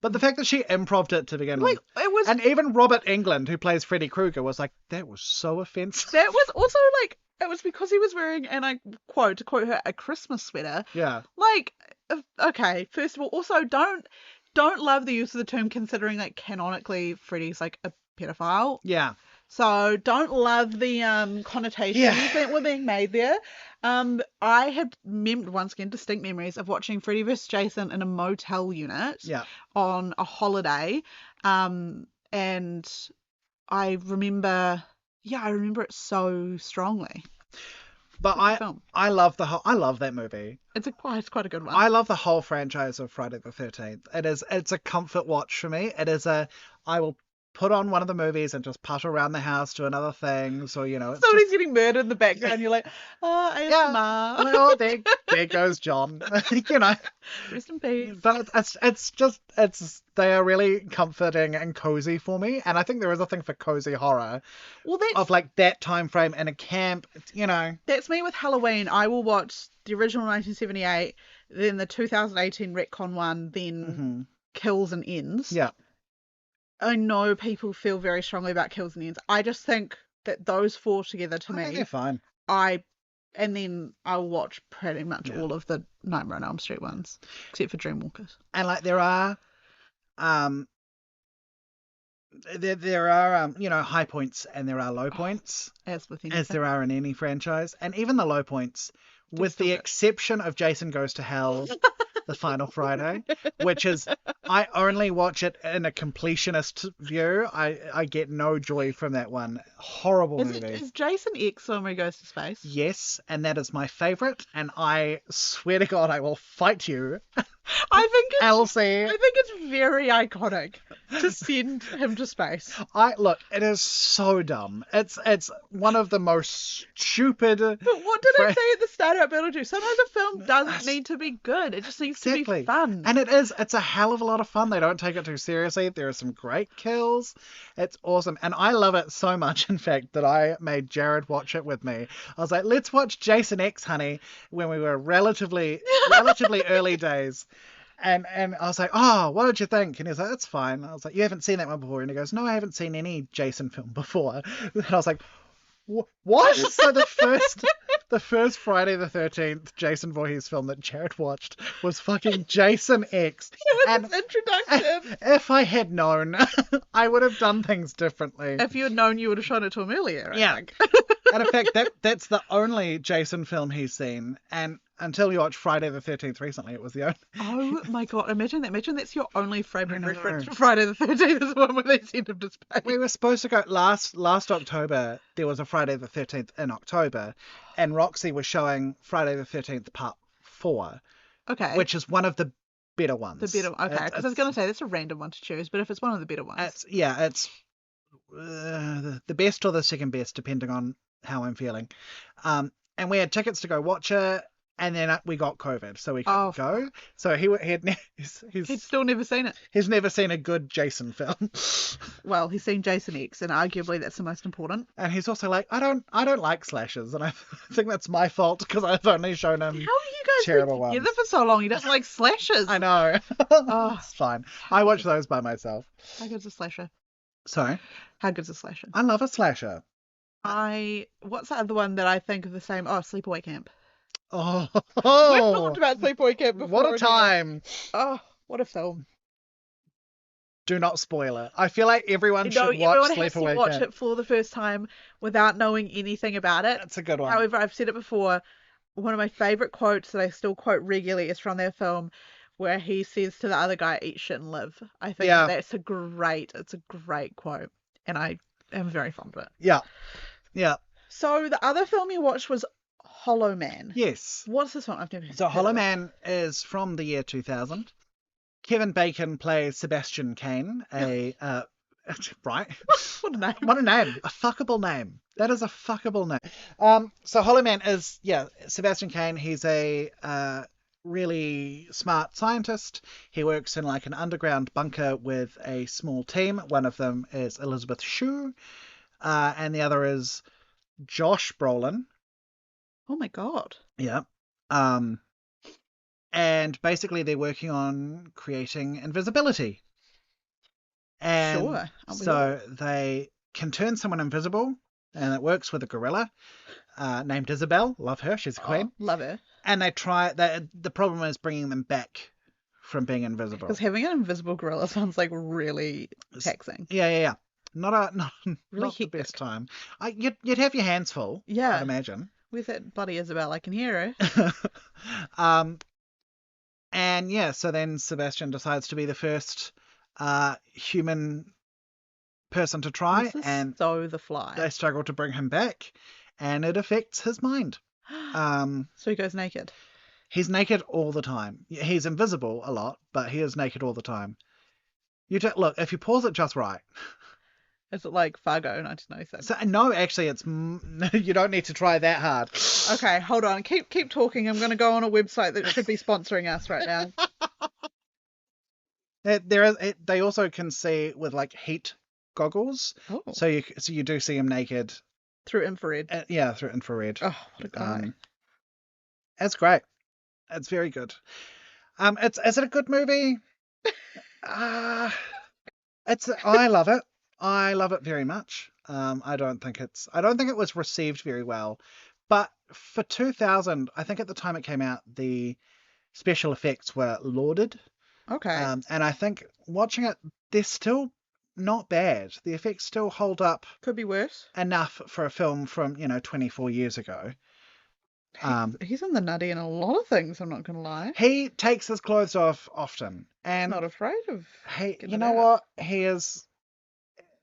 But the fact that she improved it to begin with. It was... And even Robert Englund, who plays Freddy Krueger, was like, that was so offensive. That was also like, it was because he was wearing, and I quote, to quote her, a Christmas sweater. Yeah. Like, okay, first of all, also don't love the use of the term, considering like canonically Freddy's like a pedophile. Yeah. So don't love the connotations that were being made there. I had once again distinct memories of watching Freddy vs. Jason in a motel unit on a holiday. And I remember it so strongly. But I love that movie. It's quite a good one. I love the whole franchise of Friday the 13th. It's a comfort watch for me. I will put on one of the movies and just putter around the house, do another thing. So, somebody's getting murdered in the background. You're like, oh, ASMR. Yeah. Oh, there goes John. Rest in peace. But they are really comforting and cozy for me. And I think there is a thing for cozy horror. Well, that's of like that time frame in a camp, That's me with Halloween. I will watch the original 1978, then the 2018 retcon one, then Kills and Ends. Yeah. I know people feel very strongly about Kills and Ends. I just think that those four together to I me. think they're fine. And then I'll watch pretty much all of the Nightmare on Elm Street ones, except for Dreamwalkers. And like there are high points and there are low points, as with anything. As there are in any franchise, and even the low points, with the exception of Jason Goes to Hell. The final Friday, which is, I only watch it in a completionist view. I get no joy from that one. Horrible movie. Is Jason X when he goes to space? Yes, and that is my favourite, and I swear to God I will fight you. Elsie. I think it's very iconic to send him to space. Look, it is so dumb. It's one of the most stupid. But what did I say at the start about Beetlejuice? Sometimes a film doesn't need to be good. It just needs to be fun. And it's a hell of a lot of fun. They don't take it too seriously. There are some great kills. It's awesome. And I love it so much, in fact, that I made Jared watch it with me. I was like, let's watch Jason X, honey, when we were relatively early days. And I was like, oh, what did you think? And he was like, it's fine. I was like, you haven't seen that one before? And he goes, no, I haven't seen any Jason film before. And I was like, what? So the first Friday the 13th Jason Voorhees film that Jared watched was fucking Jason X. It was his introduction. If I had known, I would have done things differently. If you had known, you would have shown it to him earlier, I think. And in fact, that's the only Jason film he's seen. And until you watched Friday the 13th recently, it was the only. Oh my God, imagine that. Imagine that's your only favourite reference for Friday the 13th is the one where they send him to space. We were supposed to go last October. There was a Friday the 13th in October. And Roxy was showing Friday the 13th Part 4. Okay. Which is one of the better ones. Okay, because I was going to say that's a random one to choose, but if it's one of the better ones. It's the best or the second best, depending on how I'm feeling. And we had tickets to go watch it. And then we got COVID, so we couldn't go. So he's still never seen it. He's never seen a good Jason film. Well, he's seen Jason X, and arguably that's the most important. And he's also like, I don't like slashers, and I think that's my fault because I've only shown him. How are you guys been together for so long? He doesn't like slashers. I know. It's fine. I watch those by myself. How good's a slasher? Sorry? How good's a slasher? I love a slasher. What's the other one that I think of the same? Oh, Sleepaway Camp. Oh, we've talked about Sleepaway Camp before. What a time! Oh, what a film! Do not spoil it. I feel like everyone should watch Sleepaway Camp. Everyone has to watch it for the first time without knowing anything about it. That's a good one. However, I've said it before. One of my favourite quotes that I still quote regularly is from that film, where he says to the other guy, "Eat shit and live." I think it's a great quote, and I am very fond of it. Yeah. So the other film you watched was Hollow Man. Yes. What's this one? I've never heard of it. So Hollow Man is from the year 2000. Kevin Bacon plays Sebastian Kane, a Right? What a name. What a name. A fuckable name. That is a fuckable name. So Hollow Man is, Sebastian Cain. He's a really smart scientist. He works in like an underground bunker with a small team. One of them is Elizabeth Shue, and the other is Josh Brolin. Oh my god. Yeah. And basically they're working on creating invisibility. And Sure. so they can turn someone invisible, and it works with a gorilla named Isabel. Love her. She's a queen. Love her. And they try. The problem is bringing them back from being invisible. Because having an invisible gorilla sounds like really taxing. Yeah. Not Really not the hectic. best time. You'd have your hands full. Yeah. I'd imagine. Where's that bloody Isabel? I can hear her. And yeah, so then Sebastian decides to be the first human person to try, This is and so The Fly. they struggle to bring him back, and it affects his mind. So he goes naked. He's naked all the time. He's invisible a lot, but he is naked all the time. Look, if you pause it just right. Is it like Fargo 1996? So, no, actually, you don't need to try that hard. Okay, hold on. Keep talking. I'm going to go on a website that should be sponsoring us right now. They also can see with like heat goggles. Oh. So you do see him naked. Through infrared. Through infrared. Oh, what a guy. It's great. It's very good. Is it a good movie? I love it. I love it very much. I don't think it was received very well, but for 2000, I think at the time it came out, the special effects were lauded. Okay. And I think watching it, they're still not bad. The effects still hold up Could be worse. enough for a film from 24 years ago. He's in the nutty in a lot of things, I'm not going to lie. He takes his clothes off often, and He's not afraid of. you know what? He is.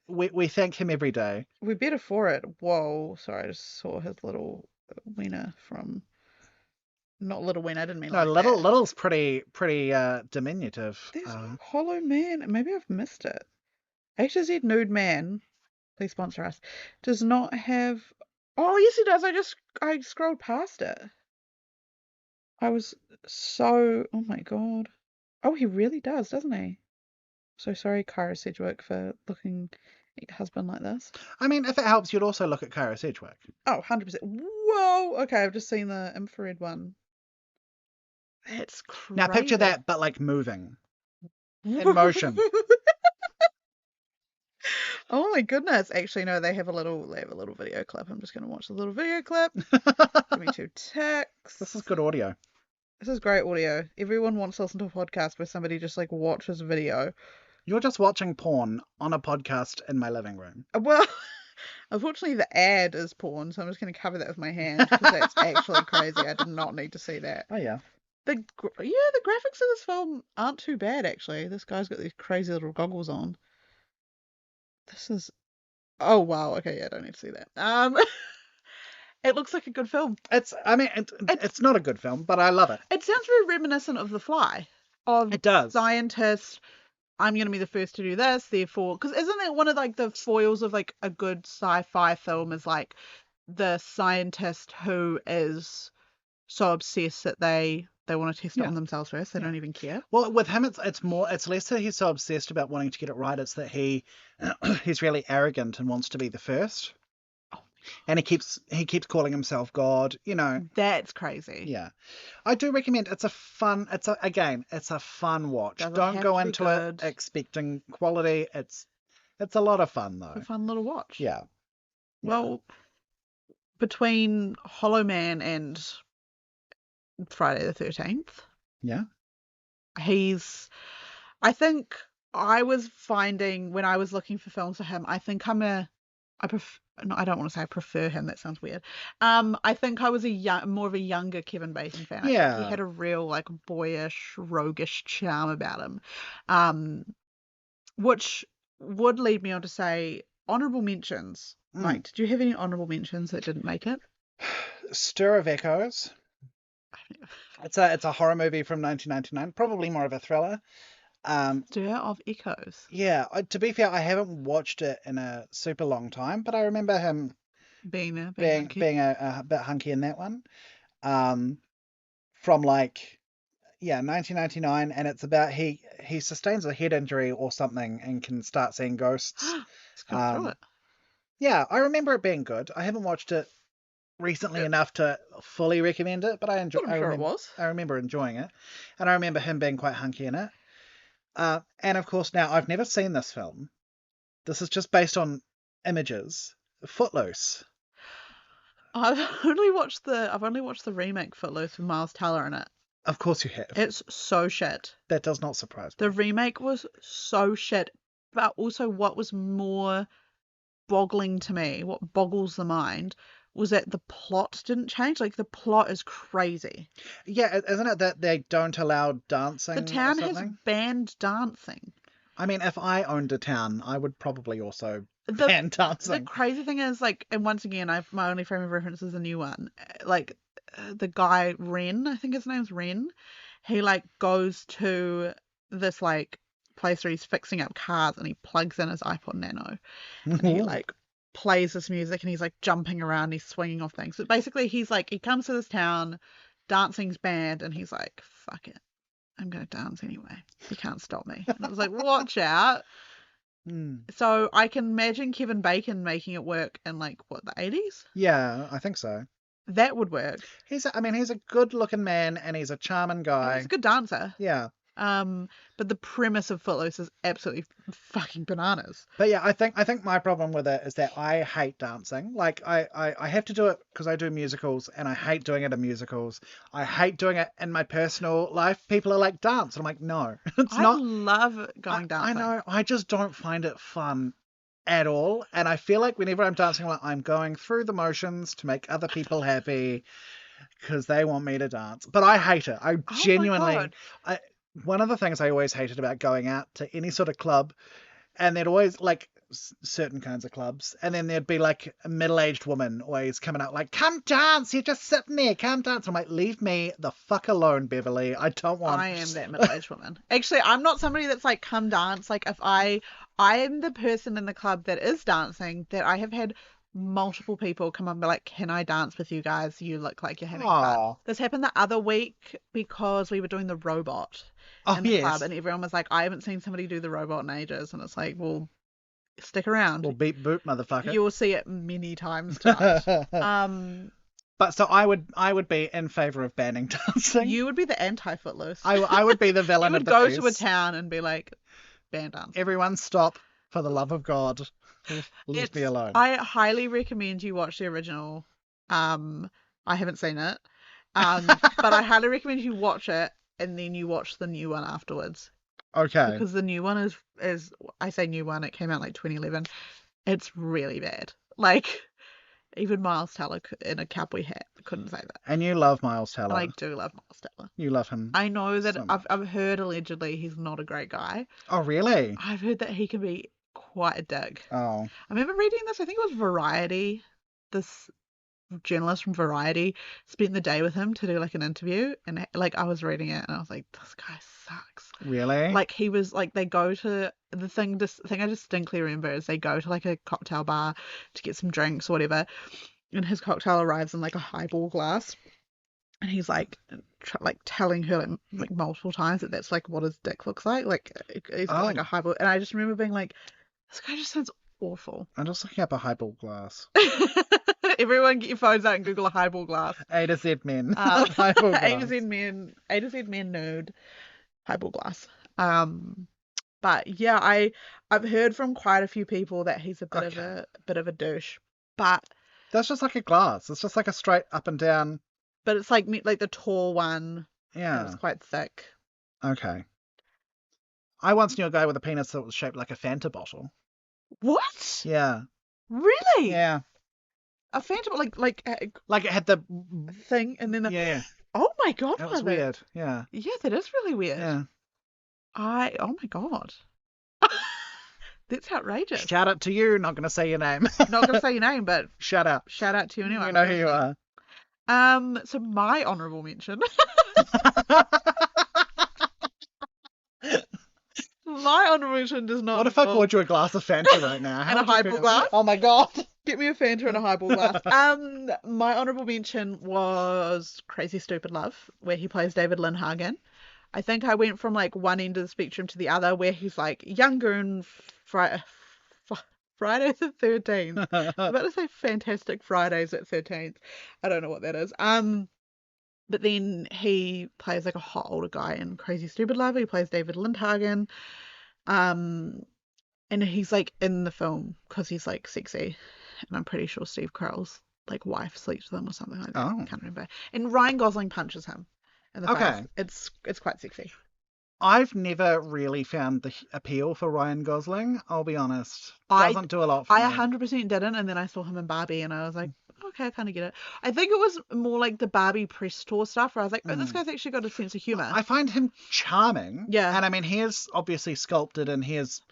We thank him every day. We're better for it. Whoa, sorry, I just saw his little wiener from. Not little wiener, I didn't mean No, like that. little's pretty diminutive. There's no Hollow Man. Maybe I've missed it. A to Z Nude Man, please sponsor us, does not have. Oh yes, he does. I scrolled past it. I was so. Oh my god. Oh, he really does, doesn't he? So sorry, Kyra Sedgwick, for looking at your husband like this. I mean, if it helps, you'd also look at Kyra Sedgwick. Oh, 100%. Whoa. Okay, I've just seen the infrared one. That's crazy. Now picture that, but like moving in motion. Oh my goodness. Actually, no, they have a little video clip. I'm just going to watch the little video clip. Give me 2 ticks. This is good audio. This is great audio. Everyone wants to listen to a podcast where somebody just like watches video. You're just watching porn on a podcast in my living room. Well, unfortunately the ad is porn, so I'm just going to cover that with my hand because that's actually crazy. I did not need to see that. Oh yeah. The graphics of this film aren't too bad actually. This guy's got these crazy little goggles on. This is. Oh wow. Okay, yeah, I don't need to see that. It looks like a good film. It's not a good film, but I love it. It sounds very reminiscent of The Fly. It does. Scientist. I'm going to be the first to do this, therefore. Because isn't it one of like the foils of like a good sci-fi film is like the scientist who is so obsessed that they want to test it on themselves first. They don't even care. Well, with him, it's less that he's so obsessed about wanting to get it right. It's that he's really arrogant and wants to be the first. And he keeps calling himself God, That's crazy. Yeah. I do recommend it's a fun watch. Don't go into it expecting quality. It's a lot of fun though. A fun little watch. Yeah. Well, between Hollow Man and Friday the 13th. Yeah. I think I was finding when I was looking for films for him, I think I don't want to say I prefer him. That sounds weird. I think I was more of a younger Kevin Bacon fan. Yeah. He had a real like boyish, roguish charm about him, which would lead me on to say honorable mentions. Mike, did you have any honorable mentions that didn't make it? Stir of Echoes. It's a horror movie from 1999, probably more of a thriller. Stir of Echoes. Yeah, to be fair, I haven't watched it in a super long time, but I remember him Being being hunky. being a bit hunky in that one. From like 1999, and it's about he sustains a head injury or something and can start seeing ghosts. Let's go through it. Yeah, I remember it being good. I haven't watched it recently enough to fully recommend it, but I enjoy. I'm sure it was. I remember enjoying it, and I remember him being quite hunky in it. And of course, now I've never seen this film. This is just based on images. Footloose. I've only watched the remake Footloose with Miles Teller in it. Of course you have. It's so shit. That does not surprise me. The remake was so shit, but also what was more boggling to me, what boggles the mind, was that the plot didn't change. Like, the plot is crazy. Yeah, isn't it that they don't allow dancing? The town or has something? banned dancing. I mean, if I owned a town, I would probably also The ban dancing. crazy thing is, like, and once again, my only frame of reference is a new one. Like, the guy Ren, I think his name's Ren, he like goes to this like place where he's fixing up cars and he plugs in his iPod Nano and he like plays this music and he's like jumping around, he's swinging off things. But basically, he's like, he comes to this town, dancing's banned, and he's like, fuck it, I'm gonna dance anyway. You can't stop me. And I was like, watch out. So I can imagine Kevin Bacon making it work in like what, the 80s? Yeah, I think so. That would work. He's a good-looking man, and he's a charming guy. He's a good dancer. Yeah. But the premise of Footloose is absolutely fucking bananas. But yeah, I think my problem with it is that I hate dancing. Like I have to do it because I do musicals, and I hate doing it in musicals. I hate doing it in my personal life. People are like, dance, and I'm like, no, it's not. I love going dancing. I know. I just don't find it fun at all. And I feel like whenever I'm dancing, I'm going through the motions to make other people happy because they want me to dance. But I hate it. I genuinely. One of the things I always hated about going out to any sort of club, and there'd always, like, certain kinds of clubs, and then there'd be, like, a middle-aged woman always coming out, like, come dance, you're just sitting there, come dance. I'm like, leave me the fuck alone, Beverly. I don't want... I am that middle-aged woman. Actually, I'm not somebody that's like, come dance. Like, if I am the person in the club that is dancing, that I have had multiple people come up and be like, can I dance with you guys? You look like you're having fun. This happened the other week because we were doing the robot in the club, and everyone was like, I haven't seen somebody do the robot in ages. And it's like, well, stick around. Well, beep boop, motherfucker. You'll see it many times tonight. But so I would be in favour of banning dancing. You would be the anti-Footloose. I would be the villain of the You would piece. go to a town and be like, ban dancing. Everyone stop, for the love of God. Leave me alone. I highly recommend you watch the original. I haven't seen it. But I highly recommend you watch it and then you watch the new one afterwards. Okay. Because the new one is I say new one, it came out like 2011. It's really bad. Like, even Miles Teller in a cowboy hat couldn't say that. And you love Miles Teller. I do love Miles Teller. You love him. I know that so I've heard allegedly he's not a great guy. Oh, really? I've heard that he can be quite a dick. Oh. I remember reading this, I think it was Variety. This journalist from Variety spent the day with him to do like an interview, and like I was reading it and I was like, this guy sucks. Really? Like, he was like, they go to the thing I distinctly remember is they go to like a cocktail bar to get some drinks or whatever, and his cocktail arrives in like a highball glass, and he's like telling her like multiple times that that's like what his dick looks like he's got like a highball, and I just remember being like, this guy just sounds awful. I'm just looking up a highball glass. Everyone get your phones out and Google a highball glass. A to Z men. Highball glass. A to Z men nude highball glass. But yeah, I've heard from quite a few people that he's a bit of a douche. But that's just like a glass. It's just like a straight up and down. But it's like the tall one. Yeah. It's quite thick. Okay. I once knew a guy with a penis that was shaped like a Fanta bottle. What? Yeah. Really? Yeah. A Fanta, like it had the thing, and then yeah. Oh my god, that was weird. Yeah. Yeah, that is really weird. Yeah. Oh my god. That's outrageous. Shout out to you. Not gonna say your name. Not gonna say your name, but shout out to you anyway. You know who you are. So my honourable mention. mention does not. What if I involve- poured you a glass of Fanta right now? And a would you highball feel? glass? Oh my god. Get me a Fanta and a highball glass. My honourable mention was Crazy Stupid Love, where he plays David Lindhagen. I think I went from like one end of the spectrum to the other, where he's like younger and Friday the 13th. I'm about to say Fantastic Fridays at 13th. I don't know what that is. But then he plays like a hot older guy in Crazy Stupid Love. He plays David Lindhagen. And he's like in the film because he's like sexy. And I'm pretty sure Steve Carell's like wife sleeps with him or something like that. Oh. I can't remember. And Ryan Gosling punches him in the Okay. face. It's quite sexy. I've never really found the appeal for Ryan Gosling, I'll be honest. I- Doesn't do a lot for I me. 100% didn't, and then I saw him in Barbie, and I was like, okay, I kind of get it. I think it was more like the Barbie press tour stuff, where I was like, oh, this guy's actually got a sense of humor. I find him charming. Yeah. And I mean, he is obviously sculpted and he is,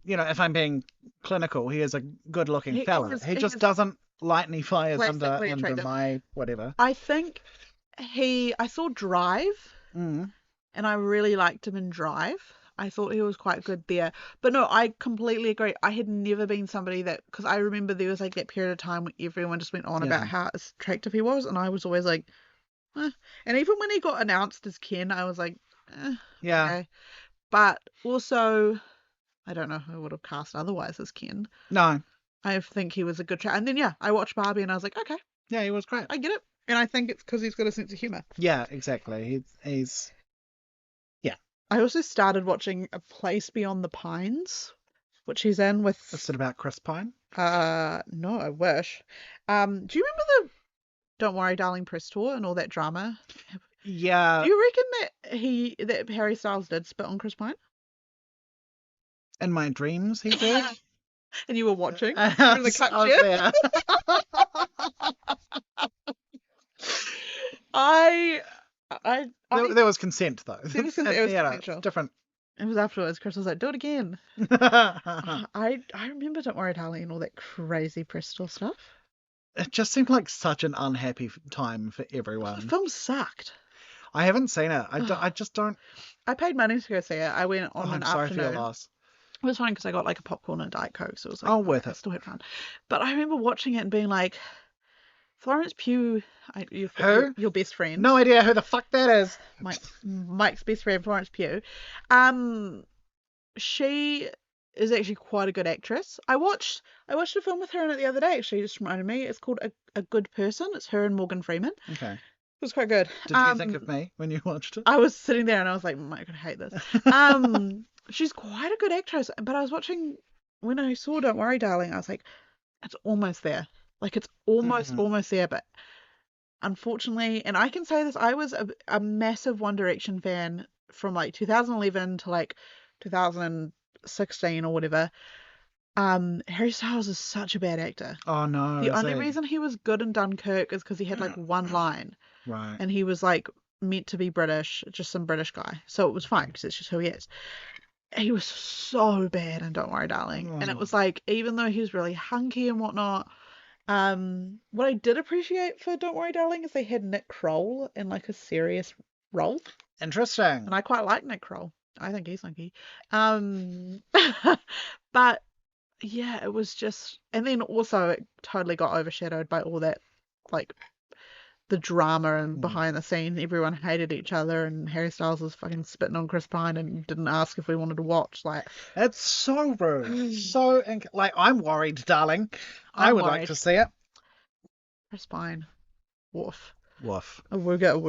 if I'm being clinical, he is a good looking He fella. is- He he just is doesn't light any fires under classically attractive. my whatever. I think I saw Drive, Mm. and I really liked him in Drive. I thought he was quite good there. But no, I completely agree. I had never been somebody that, because I remember there was like that period of time when everyone just went on Yeah. about how attractive he was, and I was always like, eh. And even when he got announced as Ken, I was like, Yeah. okay. But also, I don't know who I would have cast otherwise as Ken. No. I think he was a good And then, yeah, I watched Barbie and I was like, okay, Yeah, he was great. I get it. And I think it's because he's got a sense of humor. Yeah, exactly. He's I also started watching A Place Beyond the Pines, which he's in with. Is it about Chris Pine? No, I wish. Do you remember the Don't Worry, Darling press tour and all that drama? Yeah. Do you reckon that Harry Styles did spit on Chris Pine? In my dreams, he did. And you were watching I through the was cup chair? there. There was consent though. There was consent, it was Yeah, consensual. different. It was afterwards. Chris was like, do it again. It I remember Don't Worry, Darling and all that crazy press tour stuff. just seemed like such an unhappy time for The everyone. film sucked. I haven't seen it. I just don't. I paid money to go see it. I went Oh, on I'm an sorry for afternoon. your loss. It was fine because I got like a popcorn and a Diet Coke, so it was like, Oh, worth I it. still had fun. But I remember watching it and being like, Florence Pugh, Who? your best friend, No idea who the fuck that is. Mike's best friend, Florence Pugh. She is actually quite a good actress. I watched a film with her in it the other day. Actually, just reminded me. It's called A Good Person. It's her and Morgan Freeman. Okay. It was quite good. Did you think of me when you watched it? I was sitting there and I was like, Mike, I hate this. She's quite a good actress, but I was watching when I saw Don't Worry, Darling, I was like, it's almost there. Like it's almost there, but unfortunately, and I can say this, I was a massive One Direction fan from like 2011 to like 2016 or whatever. Harry Styles is such a bad actor. Oh no. The is only he? reason he was good in Dunkirk is because he had like one line. Right. And he was like meant to be British, just some British guy. So it was fine because it's just who he is. He was so bad in Don't Worry, Darling. And it was like, even though he was really hunky and whatnot, what I did appreciate for Don't Worry, Darling is they had Nick Kroll in like a serious role. Interesting. And I quite like Nick Kroll. I think he's hunky. But yeah, it was just, and then also it totally got overshadowed by all that, like, the drama and behind the scenes. Everyone hated each other, and Harry Styles was fucking spitting on Chris Pine and didn't ask if we wanted to watch. Like, It's so rude. So like I'm worried, darling. I I'm would like worried. to see it. Chris Pine, woof, Woof. a wooga,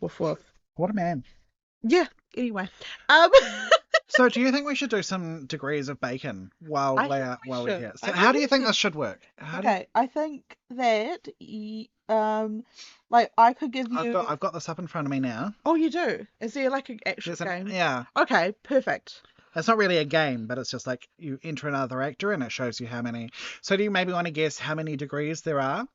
woof woof. What a man. Yeah. Anyway, So do you think we should do some degrees of bacon while I we're think we while should. we're here? So I think how do we you think should. this should work? okay, I think that like I could give you. I've got this up in front of me now. Oh, you do? Is there like an actual There's game? yeah. Okay, perfect. It's not really a game, but it's just like you enter another actor and it shows you how many. So do you maybe want to guess how many degrees there are?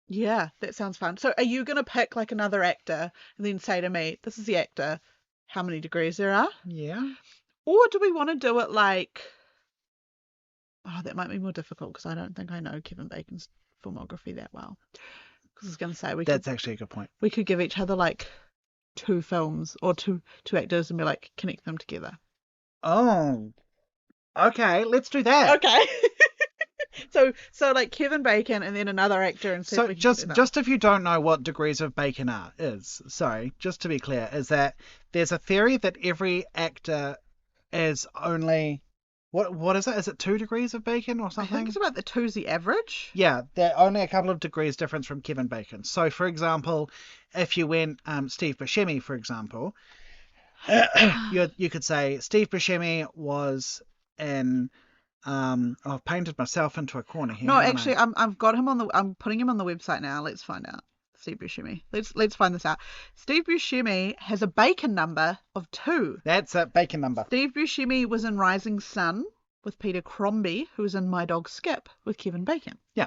Yeah, that sounds fun. So are you gonna pick like another actor and then say to me, this is the actor, how many degrees there are? Yeah. Or do we want to do it like, oh, that might be more difficult because I don't think I know Kevin Bacon's filmography that well. Because I was gonna say That's actually a good point. we could give each other like 2 films or two actors and be like connect them together. Oh. Okay, let's do that. Okay. So like Kevin Bacon and then another actor and see if So we can get it up. just if you don't know what degrees of bacon just to be clear, is that there's a theory that every actor is only what is it? Is it 2 degrees of bacon or I something? think it's about the two's the average. Yeah, they're only a couple of degrees difference from Kevin Bacon. So, for example, if you went Steve Buscemi, for example, you could say Steve Buscemi was in. I've painted myself into a corner here. No, haven't actually, I've got him on the. I'm putting him on the website now. Let's find out. Steve Buscemi. Let's find this out. Steve Buscemi has a bacon number of 2. That's a bacon number. Steve Buscemi was in Rising Sun with Peter Crombie, who was in My Dog Skip with Kevin Bacon. Yeah.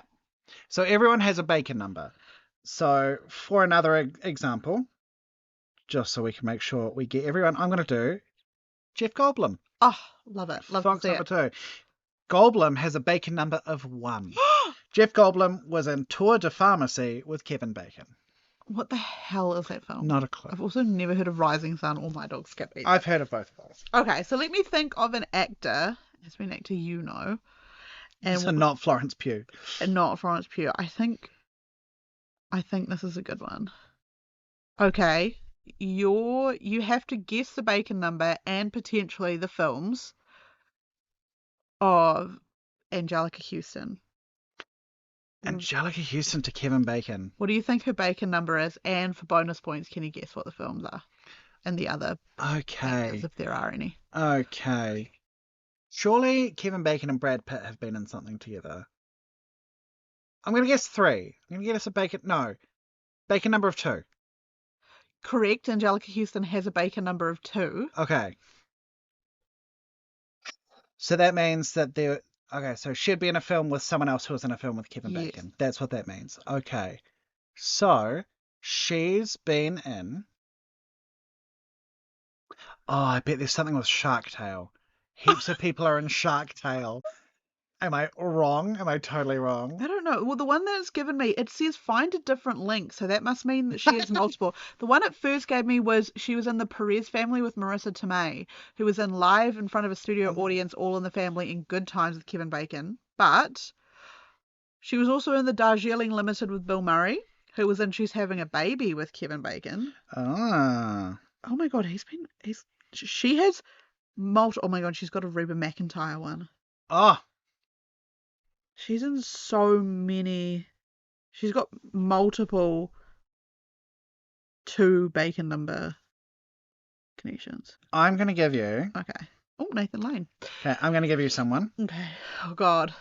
So everyone has a bacon number. So for another example, just so we can make sure we get everyone, I'm going to do Jeff Goldblum. Oh, love it. Love Fox to see number it. 2. Goldblum has a bacon number of 1. Jeff Goldblum was in Tour de Pharmacy with Kevin Bacon. What the hell is that film? Not a clue. I've also never heard of Rising Sun or My Dog Skip either. I've heard of both of those. Okay, so let me think of an actor. It's been an actor you know. And So not Florence Pugh. not Florence Pugh. I think this is a good one. Okay, you have to guess the bacon number and potentially the films of Angelica Houston. Angelica Houston to Kevin Bacon. What do you think her bacon number is? And for bonus points, can you guess what the films are? And the other Okay. actors, if there are any. Okay. Surely Kevin Bacon and Brad Pitt have been in something together. I'm going to guess 3. I'm going to guess a bacon... No. Bacon number of 2. Correct. Angelica Houston has a bacon number of 2. Okay. So that means that there... Okay, so she'd be in a film with someone else who was in a film with Kevin Yes. Bacon. That's what that means. Okay. So, she's been in... Oh, I bet there's something with Shark Tale. Heaps of people are in Shark Tale. Am I wrong? Am I totally wrong? I don't know. Well, the one that it's given me, it says find a different link, so that must mean that she has multiple. The one it first gave me was she was in the Perez Family with Marissa Tomei, who was in Live in front of a studio audience, All in the Family, in Good Times with Kevin Bacon. But she was also in the Darjeeling Limited with Bill Murray, who was in She's Having a Baby with Kevin Bacon. Ah. Oh my God, she has oh my God, she's got a Reba McEntire one. Oh. She's in so many. She's got multiple 2 bacon number connections. I'm going to give you... Okay. Oh, Nathan Lane. Okay, I'm going to give you someone. Okay. Oh, God.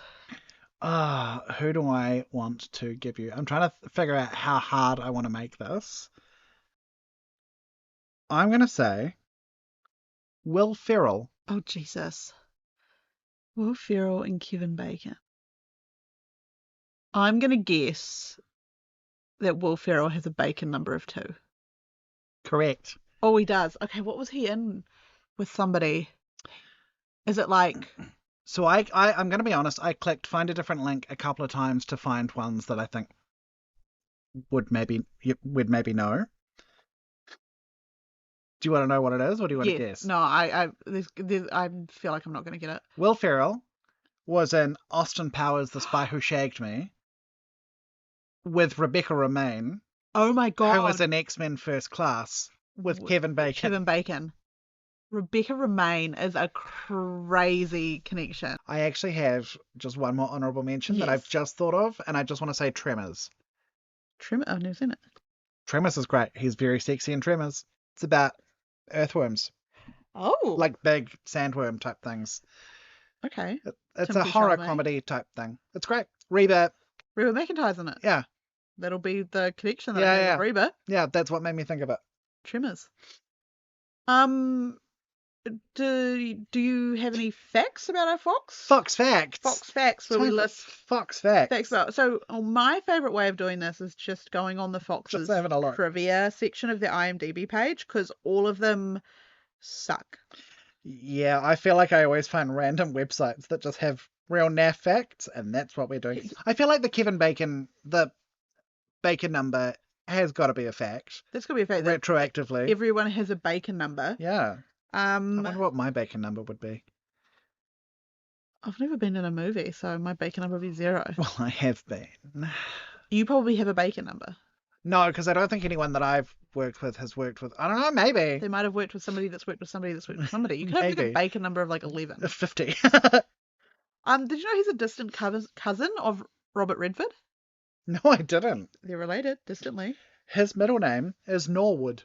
Who do I want to give you? I'm trying to figure out how hard I want to make this. I'm going to say Will Ferrell. Oh, Jesus. Will Ferrell and Kevin Bacon. I'm going to guess that Will Ferrell has a bacon number of 2. Correct. Oh, he does. Okay, what was he in with somebody? Is it like... So I'm going to be honest, I clicked find a different link a couple of times to find ones that I think would maybe know. Do you want to know what it is, or do you want to guess? No, I feel like I'm not going to get it. Will Ferrell was in Austin Powers, The Spy Who Shagged Me, with Rebecca Romijn, Oh my God. who was in X-Men First Class with Kevin Bacon. Kevin Bacon. Rebecca Romijn is a crazy connection. I actually have just one more honourable mention that Yes. I've just thought of, and I just want to say Tremors. I've never seen it. Tremors is great. He's very sexy in Tremors. It's about earthworms, Oh. like big sandworm type things. Okay. It's a Timothy horror Chalamet. comedy type thing. It's great. Reba, Reba McEntire's in it. yeah, That'll be the connection that Yeah, I have yeah. with Reba. yeah, that's what made me think of it. Tremors. Do you have any facts about our Fox? Fox facts. Fox facts where we Time for list Fox facts. facts about. So my favourite way of doing this is just going on the Fox's Just having a look. trivia section of their IMDb page, because all of them suck. Yeah, I feel like I always find random websites that just have real naff facts, and that's what we're doing. I feel like the bacon number has got to be a fact. That's gonna be a fact that Retroactively. everyone has a bacon number. Yeah. I wonder what my bacon number would be. I've never been in a movie, so my bacon number would be 0. Well, I have been. You probably have a bacon number. No, because I don't think anyone that I've worked with has worked with. I don't know, maybe. They might have worked with somebody that's worked with somebody that's worked with somebody. You could have like a Maybe. bacon number of like 11. 50. Did you know he's a distant cousin of Robert Redford? No, I didn't. They're related distantly. His middle name is Norwood.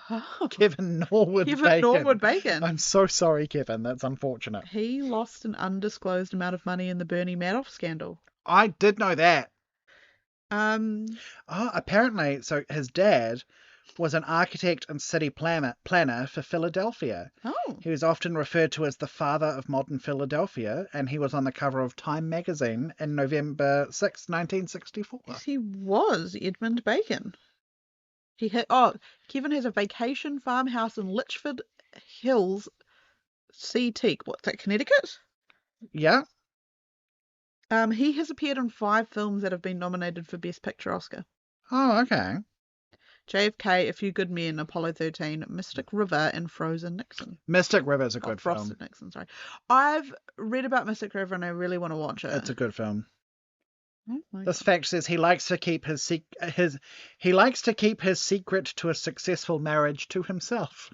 Oh, Kevin Norwood Kevin Bacon. Norwood Bacon. I'm so sorry, Kevin. That's unfortunate. He lost an undisclosed amount of money in the Bernie Madoff scandal. I did know that. Um, Apparently, so his dad was an architect and city planner for Philadelphia. oh, He was often referred to as the father of modern Philadelphia, and he was on the cover of Time magazine in November 6, 1964. yes, he was Edmund Bacon. Kevin has a vacation farmhouse in Litchford Hills, CT. What's that, Connecticut? Yeah? He has appeared in 5 films that have been nominated for Best Picture Oscar. Oh, okay. JFK, A Few Good Men, Apollo 13, Mystic River, and Frozen Nixon. Mystic River's a good film. Frosted Nixon, sorry. I've read about Mystic River and I really want to watch it. It's a good film. Oh my This God. fact says he likes to keep his secret to a successful marriage to himself.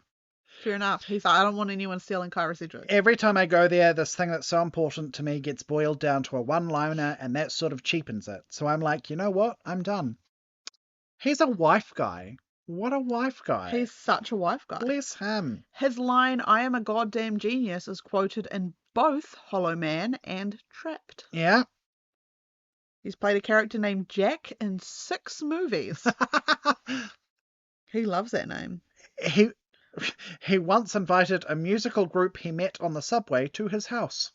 Fair enough. He's like, I don't want anyone stealing Kyra Cedric. Every time I go there, this thing that's so important to me gets boiled down to a one-liner, and that sort of cheapens it. So I'm like, you know what? I'm done. He's a wife guy. What a wife guy. He's such a wife guy. Bless him. His line, I am a goddamn genius, is quoted in both Hollow Man and Trapped. Yeah. He's played a character named Jack in 6 movies. He loves that name. He once invited a musical group he met on the subway to his house.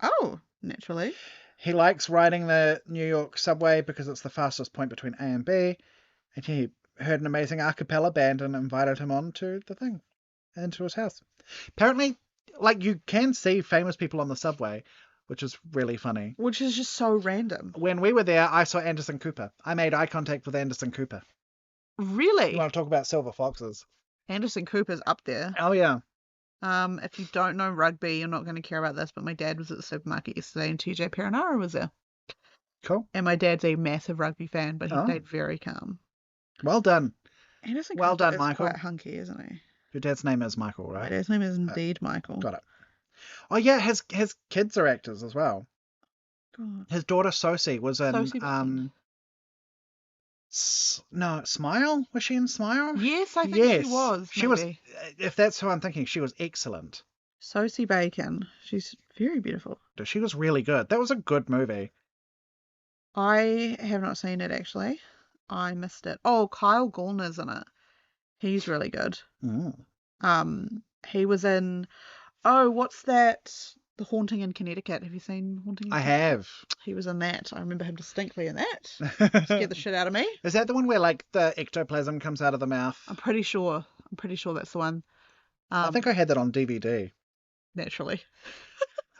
Oh, naturally. He likes riding the New York subway because it's the fastest point between A and B. And he heard an amazing a cappella band and invited him on to the thing, into his house. Apparently, like, you can see famous people on the subway, which is really funny. Which is just so random. When we were there, I saw Anderson Cooper. I made eye contact with Anderson Cooper. Really? You want to talk about silver foxes? Anderson Cooper's up there. Oh, yeah. If you don't know rugby, you're not going to care about this, but my dad was at the supermarket yesterday and TJ Perenara was there. Cool. And my dad's a massive rugby fan, but he Oh. stayed very calm. Well done. Anderson Well Cooper done, is Michael. quite hunky, isn't he? Your dad's name is Michael, My right? dad's name is indeed Michael. Got it. Oh, yeah, his kids are actors as well. God. His daughter Sosie was in Sosie Bacon. Smile? Was she in Smile? Yes, I think Yes. she was. She was, maybe. if that's who I'm thinking, she was excellent. Sosie Bacon. She's very beautiful. She was really good. That was a good movie. I have not seen it, actually. I missed it. Oh, Kyle Gallner's in it. He's really good. He was in... Oh, what's that? The Haunting in Connecticut. Have you seen Haunting in I Connecticut? have. He was in that. I remember him distinctly in that. Scared the shit out of me. Is that the one where, like, the ectoplasm comes out of the mouth? I'm pretty sure that's the one. I think I had that on DVD. Naturally.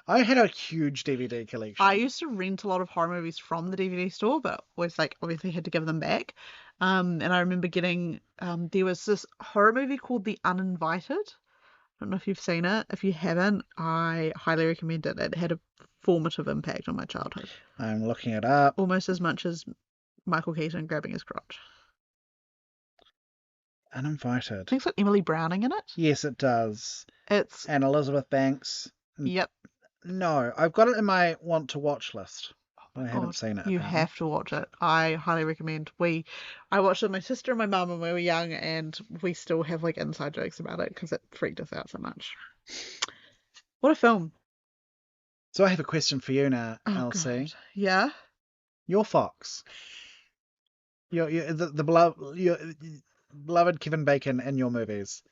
I had a huge DVD collection. I used to rent a lot of horror movies from the DVD store, but always obviously had to give them back. And I remember getting there was this horror movie called The Uninvited. I don't know if you've seen it. If you haven't, I highly recommend it. It had a formative impact on my childhood. I'm looking it up. Almost as much as Michael Keaton grabbing his crotch. Uninvited. I think it's got Emily Browning in it. Yes, it does. It's And Elizabeth Banks. yep. No, I've got it in my want to watch list. I haven't God, seen it. You apparently. have to watch it. I highly recommend. I watched it with my sister and my mum when we were young, and we still have like inside jokes about it because it freaked us out so much. What a film! So I have a question for you now, Oh, Elsie. God. Yeah. Your fox. Your beloved Kevin Bacon in your movies.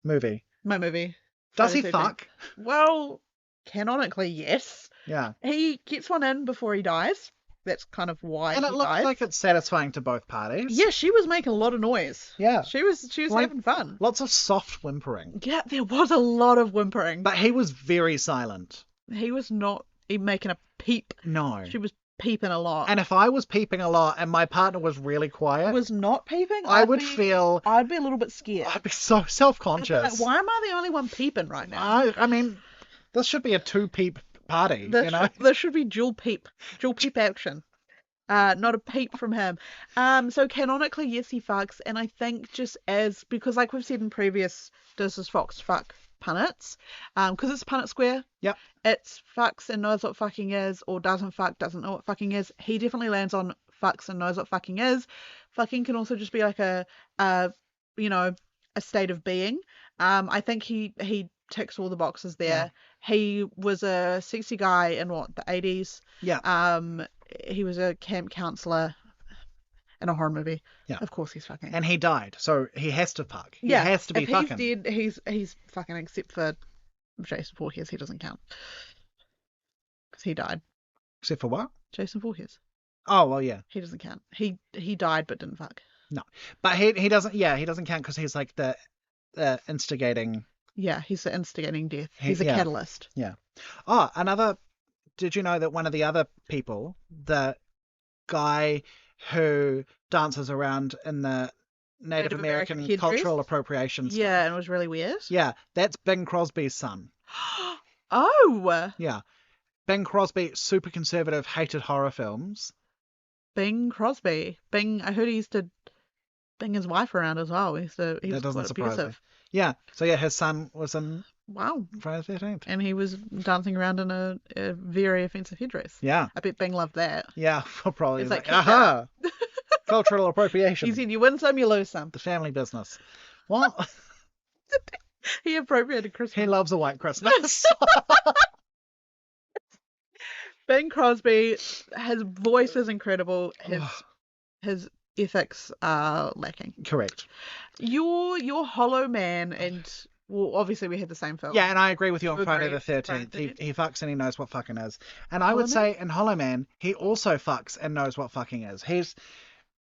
Movie. My movie. Does Friday he 13th. fuck? Well, canonically, yes. Yeah. He gets one in before he dies. That's kind of why And he it looks dies. like it's satisfying to both parties. Yeah, she was making a lot of noise. Yeah. She was Like- having fun. Lots of soft whimpering. Yeah, there was a lot of whimpering. But he was very silent. He was not even making a peep. No. She was peeping a lot. And if I was peeping a lot and my partner was really quiet, was not peeping, I would feel... I'd be a little bit scared. I'd be so I'd be self-conscious. like, why am I the only one peeping right now? I mean, this should be a two-peep party, This, you know? this should be dual peep action. Not a peep from him. So canonically, yes, he fucks, and I think because like we've said in previous Does This Fox Fuck punnets, because it's Punnett Square. Yep. It's fucks and knows what fucking is, or doesn't fuck, doesn't know what fucking is. He definitely lands on fucks and knows what fucking is. Fucking can also just be like a state of being. I think he ticks all the boxes there. Yeah. He was a sexy guy in the 80s. Yeah. He was a camp counselor in a horror movie. Yeah. Of course he's fucking. And he died, so he has to fuck. He Yeah. has to be if fucking. If he's dead, he's fucking, except for Jason Voorhees. He doesn't count. Because he died. Except for what? Jason Voorhees. Oh, well, yeah. He doesn't count. He died but didn't fuck. No. But he doesn't, he doesn't count because he's like the instigating. Yeah, he's the instigating death. He's a catalyst. Yeah. Oh, did you know that one of the other people, the guy who dances around in the Native American cultural appropriation stuff. Yeah, and it was really weird. Yeah, that's Bing Crosby's son. Oh! Yeah. Bing Crosby, super conservative, hated horror films. Bing Crosby. I heard he used to bing his wife around as well. He was that doesn't surprise abusive. me. Yeah, so yeah, his son was in Friday the 13th. And he was dancing around in a very offensive headdress. Yeah. I bet Bing loved that. Yeah, probably. It's like, aha! Cultural appropriation. He said, you win some, you lose some. The family business. What? He appropriated Christmas. He loves a white Christmas. Bing Crosby, his voice is incredible. His ethics are lacking. Correct. You're Hollow Man, and well, obviously we had the same film. Yeah, and I agree with you on Friday the 13th. He fucks and he knows what fucking is. And I would say in Hollow Man, he also fucks and knows what fucking is. He's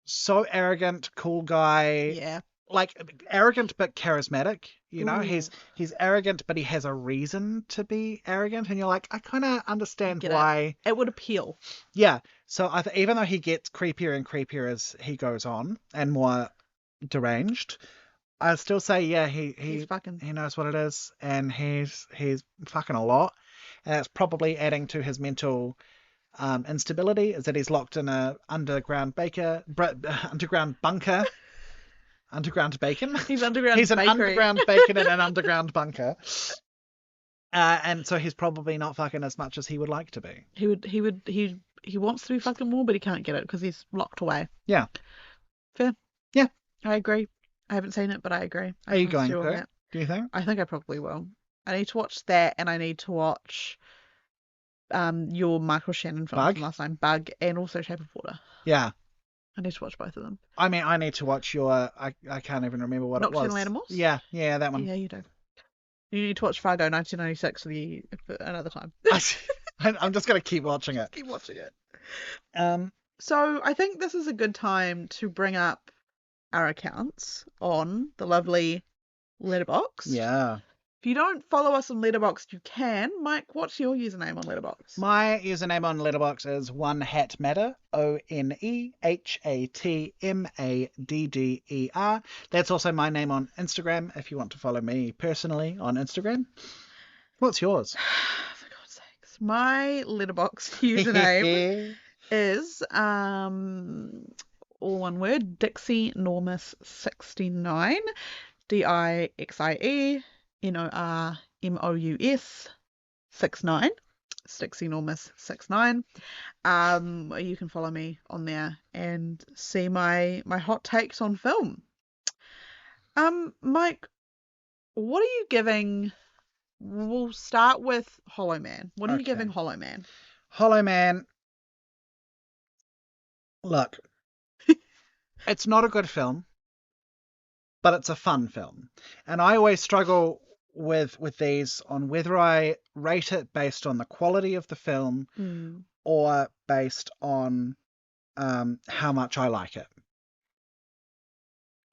so arrogant, cool guy. Yeah. Like arrogant but charismatic, you know. Ooh. He's arrogant, but he has a reason to be arrogant, and you're like, I kind of understand why. It would appeal. Yeah. So even though he gets creepier and creepier as he goes on and more deranged, I still say he's fucking. He knows what it is, and he's fucking a lot, and it's probably adding to his mental instability. Is that he's locked in a underground bunker. Underground bacon. He's underground. He's an underground bacon in an underground bunker. And so he's probably not fucking as much as he would like to be. He wants to be fucking more, but he can't get it because he's locked away. Yeah. Fair. Yeah. I agree. I haven't seen it, but I agree. Are you going to? Do you think? I think I probably will. I need to watch that, and I need to watch your Michael Shannon film from last time, Bug, and also Shape of Water. Yeah. I need to watch both of them. I mean, I need to watch your... I can't even remember what Nocturnal it was. Animals? Yeah, that one. Yeah, you do. You need to watch Fargo 1996 for another time. I'm just going to keep watching it. Keep watching it. So I think this is a good time to bring up our accounts on the lovely Letterboxd. Yeah. If you don't follow us on Letterboxd, you can. Mike, what's your username on Letterboxd? My username on Letterboxd is OneHatMadder, OneHatMadder. That's also my name on Instagram if you want to follow me personally on Instagram. What's yours? For God's sakes. My Letterboxd username is all one word, Dixie Normus 69. DIXIE NORMOUS 69. Dixie Normus 69. You can follow me on there and see my hot takes on film. Mike, what are you giving? We'll start with Hollow Man. What are you giving Hollow Man? Hollow Man. Look, it's not a good film, but it's a fun film. And I always struggle with these on whether I rate it based on the quality of the film or based on how much I like it.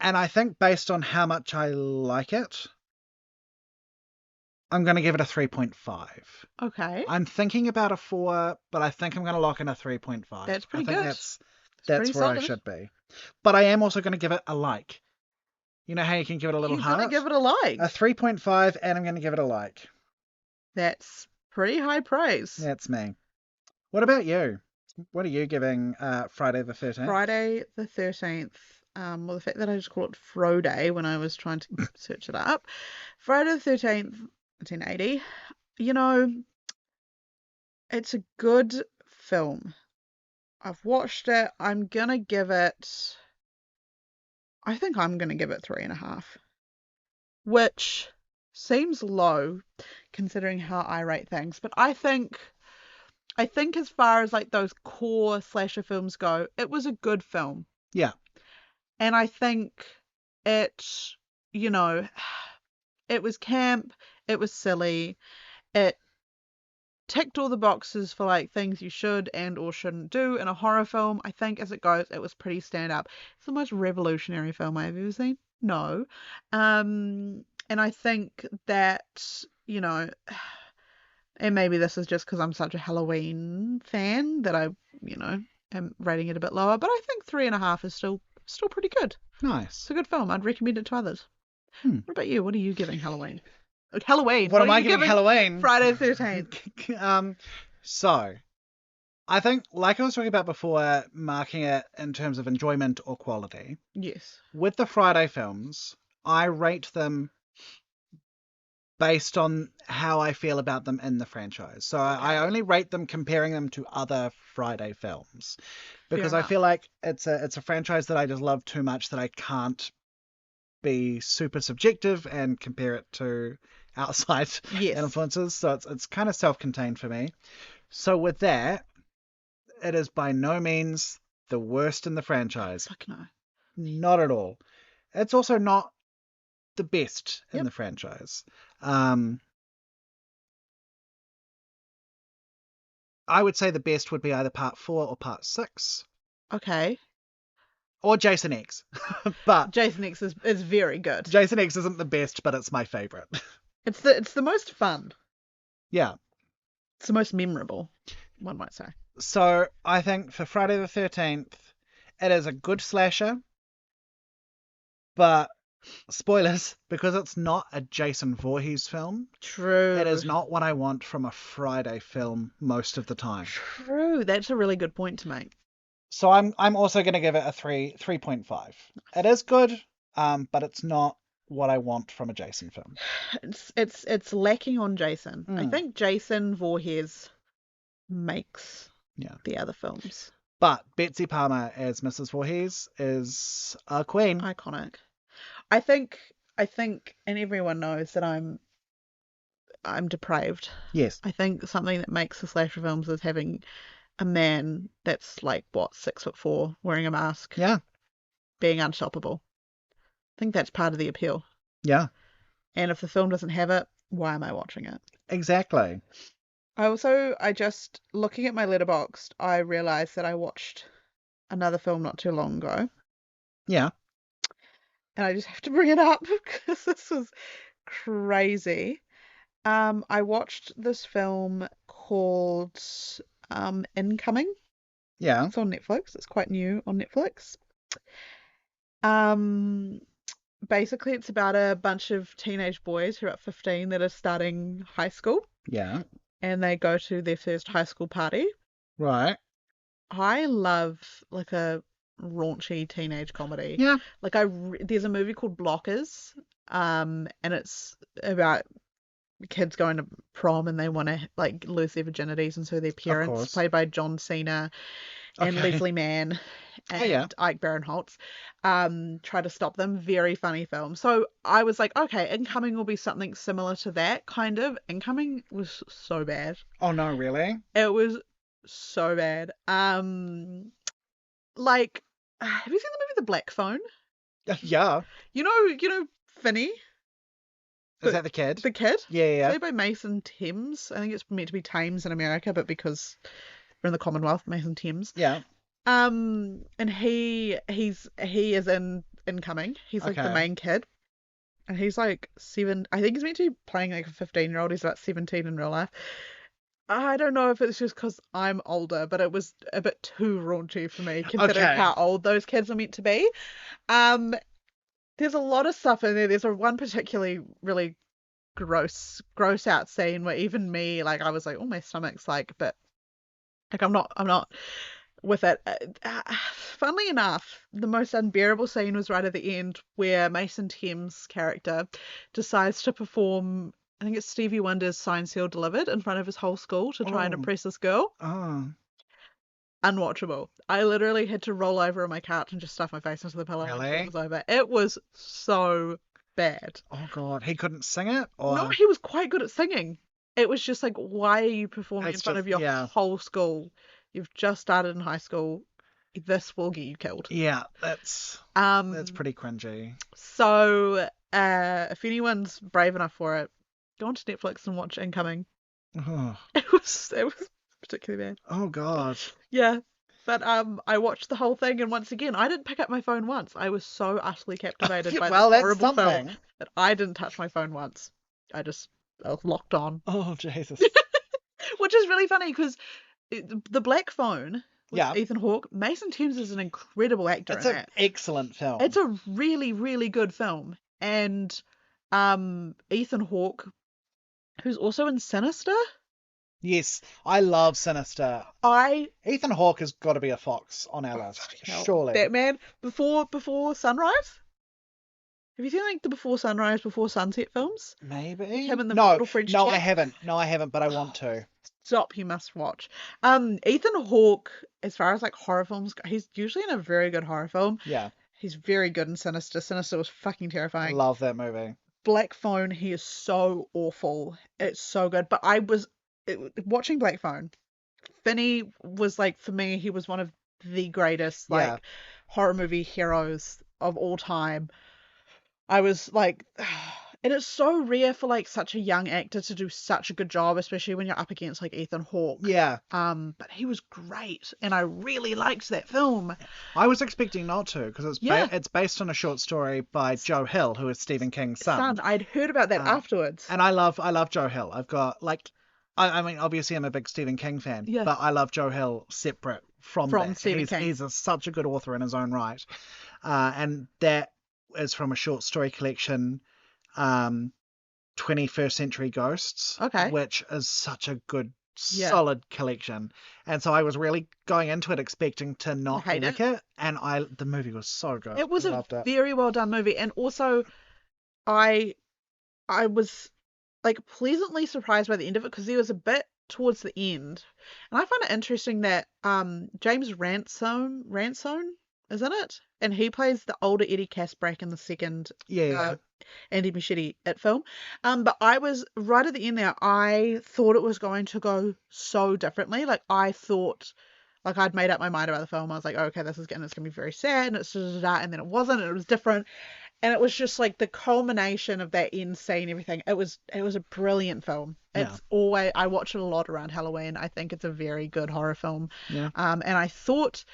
And I think based on how much I like it, I'm going to give it a 3.5. Okay. I'm thinking about a 4, but I think I'm going to lock in a 3.5. That's pretty good. That's where solid. I should be. But I am also going to give it a like. You know how you can give it a little heart? You're going to give it a like. A 3.5, and I'm going to give it a like. That's Pretty high praise. That's me. What about you? What are you giving Friday the 13th? Friday the 13th. Well, the fact that I just call it Friday when I was trying to search it up. Friday the 13th, 1980. You know, it's a good film. I've watched it. I think I'm gonna give it 3.5, which seems low considering how I rate things. But I think as far as like those core slasher films go, it was a good film. Yeah. And I think it, you know, it was camp, it was silly, it ticked all the boxes for like things you should and or shouldn't do in a horror film. I think as it goes, it was pretty stand up. It's the most revolutionary film I've ever seen. No. And I think that, and maybe this is just because I'm such a Halloween fan that I, am rating it a bit lower, but I think 3.5 is still pretty good. Nice. It's a good film. I'd recommend it to others. Hmm. What about you? What are you giving Halloween? Halloween. What am are I you giving Halloween? Friday the 13th. So, I think, like I was talking about before, marking it in terms of enjoyment or quality. Yes. With the Friday films, I rate them based on how I feel about them in the franchise. So I only rate them comparing them to other Friday films, because I feel like it's a franchise that I just love too much that I can't be super subjective and compare it to outside influences. So it's kind of self-contained for me. So with that, it is by no means the worst in the franchise. Fuck no. Not at all. It's also not the best in the franchise. I would say the best would be either part 4 or part 6. Okay. Or Jason X. But Jason X is very good. Jason X isn't the best, but it's my favorite. It's the most fun. Yeah. It's the most memorable, one might say. So I think for Friday the 13th, it is a good slasher, but spoilers, because it's not a Jason Voorhees film. True. It is not what I want from a Friday film most of the time. True. That's a really good point to make. So I'm also going to give it a 3.5. It is good, but it's not what I want from a Jason film. It's lacking on Jason. I think Jason Voorhees makes the other films. But Betsy Palmer as Mrs. Voorhees is a queen. Iconic. I think, and everyone knows that I'm depraved. Yes. I think something that makes the slasher films is having a man that's like 6'4", wearing a mask. Yeah. Being unstoppable. I think that's part of the appeal. Yeah. And if the film doesn't have it, why am I watching it? Exactly. I just, looking at my letterboxd, I realised that I watched another film not too long ago. Yeah. And I just have to bring it up because this was crazy. I watched this film called Incoming. Yeah. It's on Netflix. It's quite new on Netflix. Basically, it's about a bunch of teenage boys who are at 15 that are starting high school. Yeah. And they go to their first high school party. Right. I love like a raunchy teenage comedy. Yeah. Like there's a movie called Blockers, and it's about kids going to prom and they want to like lose their virginities, and so their parents, played by John Cena and Leslie Mann and Ike Barinholtz, try to stop them. Very funny film. So I was like, okay, Incoming will be something similar to that kind of. Incoming was so bad. Oh no, really? It was so bad. Like, have you seen the movie The Black Phone? Yeah. You know Finney? Is that the kid? The kid? Yeah. Played by Mason Thames. I think it's meant to be Thames in America, but because we're in the Commonwealth, Mason Thames. Yeah. And he is in Incoming. He's like the main kid. And he's like 7. I think he's meant to be playing like a 15-year-old. He's about 17 in real life. I don't know if it's just because I'm older, but it was a bit too raunchy for me, considering how old those kids are meant to be. There's a lot of stuff in there. There's one particularly really gross out scene where even me, like, I was like, oh, my stomach's like, but like I'm not with it. Funnily enough, the most unbearable scene was right at the end where Mason Thames' character decides to perform, I think it's Stevie Wonder's Signed, Sealed, Delivered in front of his whole school to try and impress this girl. Oh, Unwatchable. I literally had to roll over on my couch and just stuff my face into the pillow until Really? it was over. It was so bad. oh God, he couldn't sing it, or No, he was quite good at singing. It was just like, why are you performing in It's front just- of your yeah. whole school? You've just started in high school. This will get you killed. yeah, that's Um, pretty cringy. so if anyone's brave enough for it, go onto Netflix and watch Incoming. Oh, It was particularly bad. oh God. Yeah. But I watched the whole thing, and once again, I didn't pick up my phone once. I was so utterly captivated by Well, this that's horrible film something. that I didn't touch my phone once. I was locked on. Oh Jesus. Which is really funny because the Black Phone with Yeah. Ethan Hawke, Mason Thames is an incredible actor It's in an that. excellent film. It's a really, really good film. And Ethan Hawke, who's also in Sinister, Yes, I love Sinister. Ethan Hawke has got to be a fox on our list, surely. that man before Sunrise. Have you seen like the Before Sunrise, Before Sunset films? Maybe. Him and the no, little French no, chick? I haven't. No, I haven't, but I want to. Stop, you must watch. Ethan Hawke, as far as like horror films go, he's usually in a very good horror film. Yeah, He's very good in Sinister. Sinister was fucking I terrifying. love that movie. Black Phone, he is so awful. It's so good. But watching Black Phone, Finney was like, for me, he was one of the greatest like Yeah. horror movie heroes of all time. I was like, and it's so rare for like such a young actor to do such a good job, especially when you're up against like Ethan Hawke. Yeah, But he was great, and I really liked that film. I was expecting not to because it's Yeah. it's based on a short story by Joe Hill, who is Stephen King's son. I'd heard about that afterwards. And I love Joe Hill. I've got like, I mean, obviously I'm a big Stephen King fan, Yeah. but I love Joe Hill separate from that. Stephen King. He's such a good author in his own right, and that is from a short story collection, 21st Century Ghosts, Okay. which is such a good, Yeah. solid collection. And so I was really going into it expecting to not hate like it, and the movie was so good. It was I a loved it. very well done movie, and also I was like pleasantly surprised by the end of it because there was a bit towards the end, and I find it interesting that James Ransone is in it, and he plays the older Eddie Casbrack in the second Yeah. Andy Muschietti film. But I was right at the end there. I thought it was going to go so differently. Like I thought, like I'd made up my mind about the film. I was like, oh, okay, it's gonna be very sad, and it's and then it wasn't, and it was different, and it was just like the culmination of that end scene, everything. It was a brilliant film. Yeah. It's always I watch it a lot around Halloween. I think it's a very good horror film. Yeah. And I thought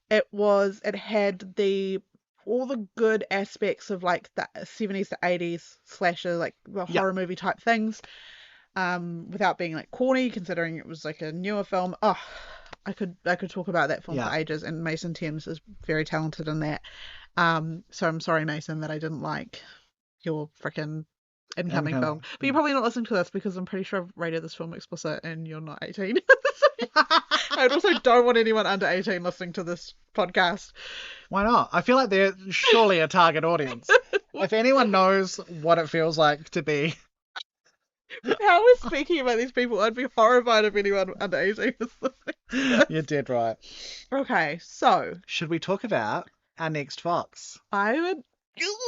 it had all the good aspects of like the 70s to 80s slasher, like the horror movie type things, without being like corny, considering it was like a newer film. Oh, I could talk about that film for ages, and Mason Thames is very talented in that. So I'm sorry, Mason, that I didn't like your frickin' incoming film. But you're probably not listening to this because I'm pretty sure I've rated this film explicit and you're not 18. I also don't want anyone under 18 listening to this podcast. Why not? I feel like they're surely a target audience. If anyone knows what it feels like to be... How we're speaking about these people, I'd be horrified if anyone under 18 is listening. You're dead right. Okay, so... Should we talk about our next Fox? I would...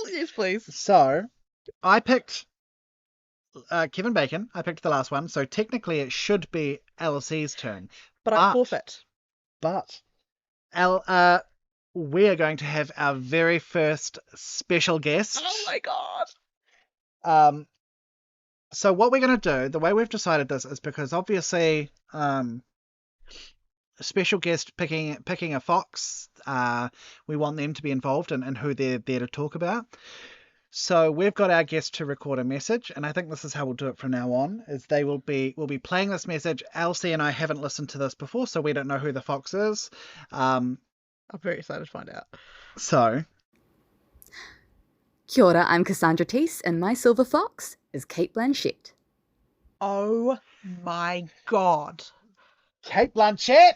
Yes, please. So, I picked Kevin Bacon. I picked the last one, so technically it should be LC's turn. But I forfeit. But we are going to have our very first special guest. Oh my god. So what we're going to do, the way we've decided this is because obviously a special guest picking a fox, we want them to be involved in who they're there to talk about. So we've got our guest to record a message, and I think this is how we'll do it from now on, is we'll be playing this message. Elsie and I haven't listened to this before, so we don't know who the fox is. I'm very excited to find out. So, Kia ora, I'm Cassandra Teese, and my silver fox is Kate Blanchett. Oh my god. Kate Blanchett,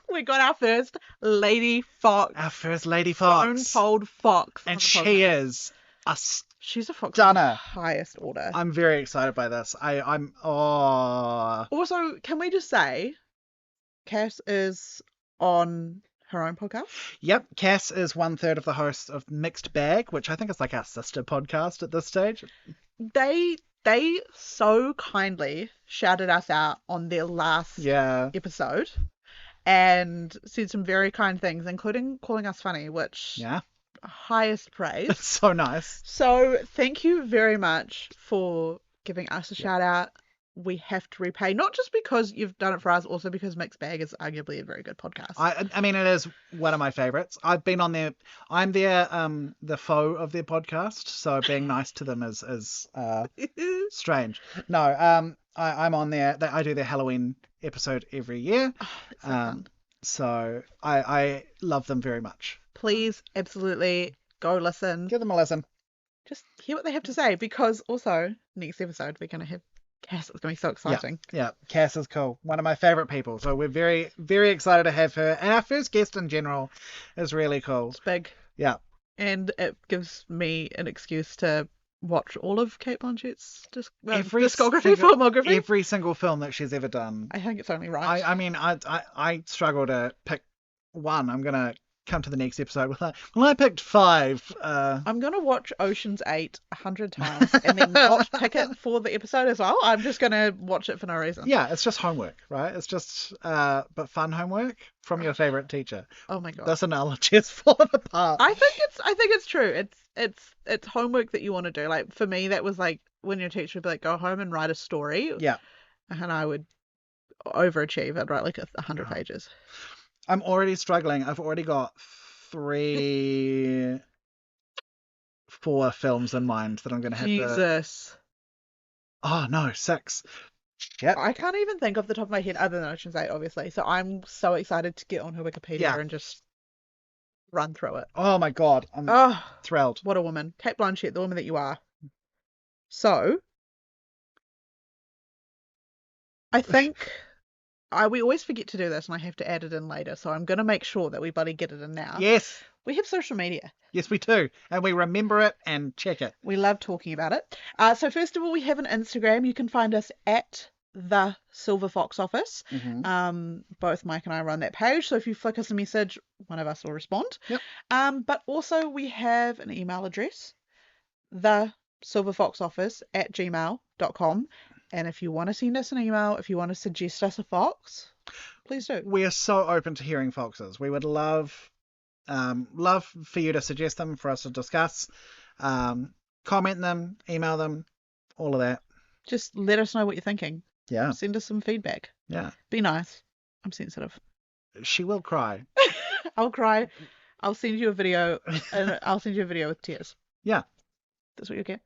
We got our first Lady Fox. our first Lady Stone Fox, Cold Fox. and on the she podcast. is a She's a fox stunner. of the highest order. I'm very excited by this. I'm Also, can we just say, Cass is on her own podcast? Yep, Cass is 1/3 of the host of Mixed Bag, which I think is like our sister podcast at this stage. They so kindly shouted us out on their last Yeah. episode and said some very kind things, including calling us funny, which Yeah. highest praise. It's so nice. So thank you very much for giving us a shout out. We have to repay, not just because you've done it for us, also because Mixed Bag is arguably a very good podcast. I mean, it is one of my favorites. I've been on there. I'm the foe of their podcast, so being nice to them is strange. No, I'm on there. I do their Halloween episode every year. It's so fun. So I love them very much. Please, absolutely go listen. Give them a listen. Just hear what they have to say, because also next episode we're going to have Cass. It's going to be so exciting. Yeah, Cass is cool. One of my favorite people. So we're very, very excited to have her. And our first guest in general is really cool. It's big. Yeah. And it gives me an excuse to watch all of Kate Blanchett's Every discography, single- filmography. Every single film that she's ever done. I think it's only right. I mean, I struggle to pick one. I'm going to come to the next episode with that. Well, I picked 5. I'm going to watch Ocean's 8 100 times and then not pick it for the episode as well. I'm just going to watch it for no reason. Yeah, it's just homework, right? It's just, but fun homework from your favorite teacher. Oh my god. This analogy is falling apart. I think it's true. It's homework that you want to do. Like for me, that was like when your teacher would be like, go home and write a story. Yeah. And I would overachieve. I'd write like 100 pages. I'm already struggling. I've already got 4 films in mind that I'm going to have to... Jesus. Oh, no, 6. Shit. I can't even think off the top of my head other than Ocean's 8, obviously. So I'm so excited to get on her Wikipedia Yeah. and just run through it. Oh, my God. I'm Oh, thrilled. what a woman. Kate Blanchett, the woman that you are. So, I think... we always forget to do this, and I have to add it in later, so I'm going to make sure that we bloody get it in now. Yes. We have social media. Yes, we do. And we remember it and check it. We love talking about it. So first of all, we have an Instagram. You can find us at the Silver Fox Office. Mm-hmm. Both Mike and I run that page, so if you flick us a message, one of us will respond. Yep. But also we have an email address, thesilverfoxoffice@gmail.com. And if you want to send us an email, if you want to suggest us a fox, please do. We are so open to hearing foxes. We would love for you to suggest them for us to discuss. Comment them, email them, all of that. Just let us know what you're thinking. Yeah. Send us some feedback. Yeah. Be nice. I'm sensitive. She will cry. I'll cry. I'll send you a video, and I'll send you a video with tears. Yeah. That's what you'll get.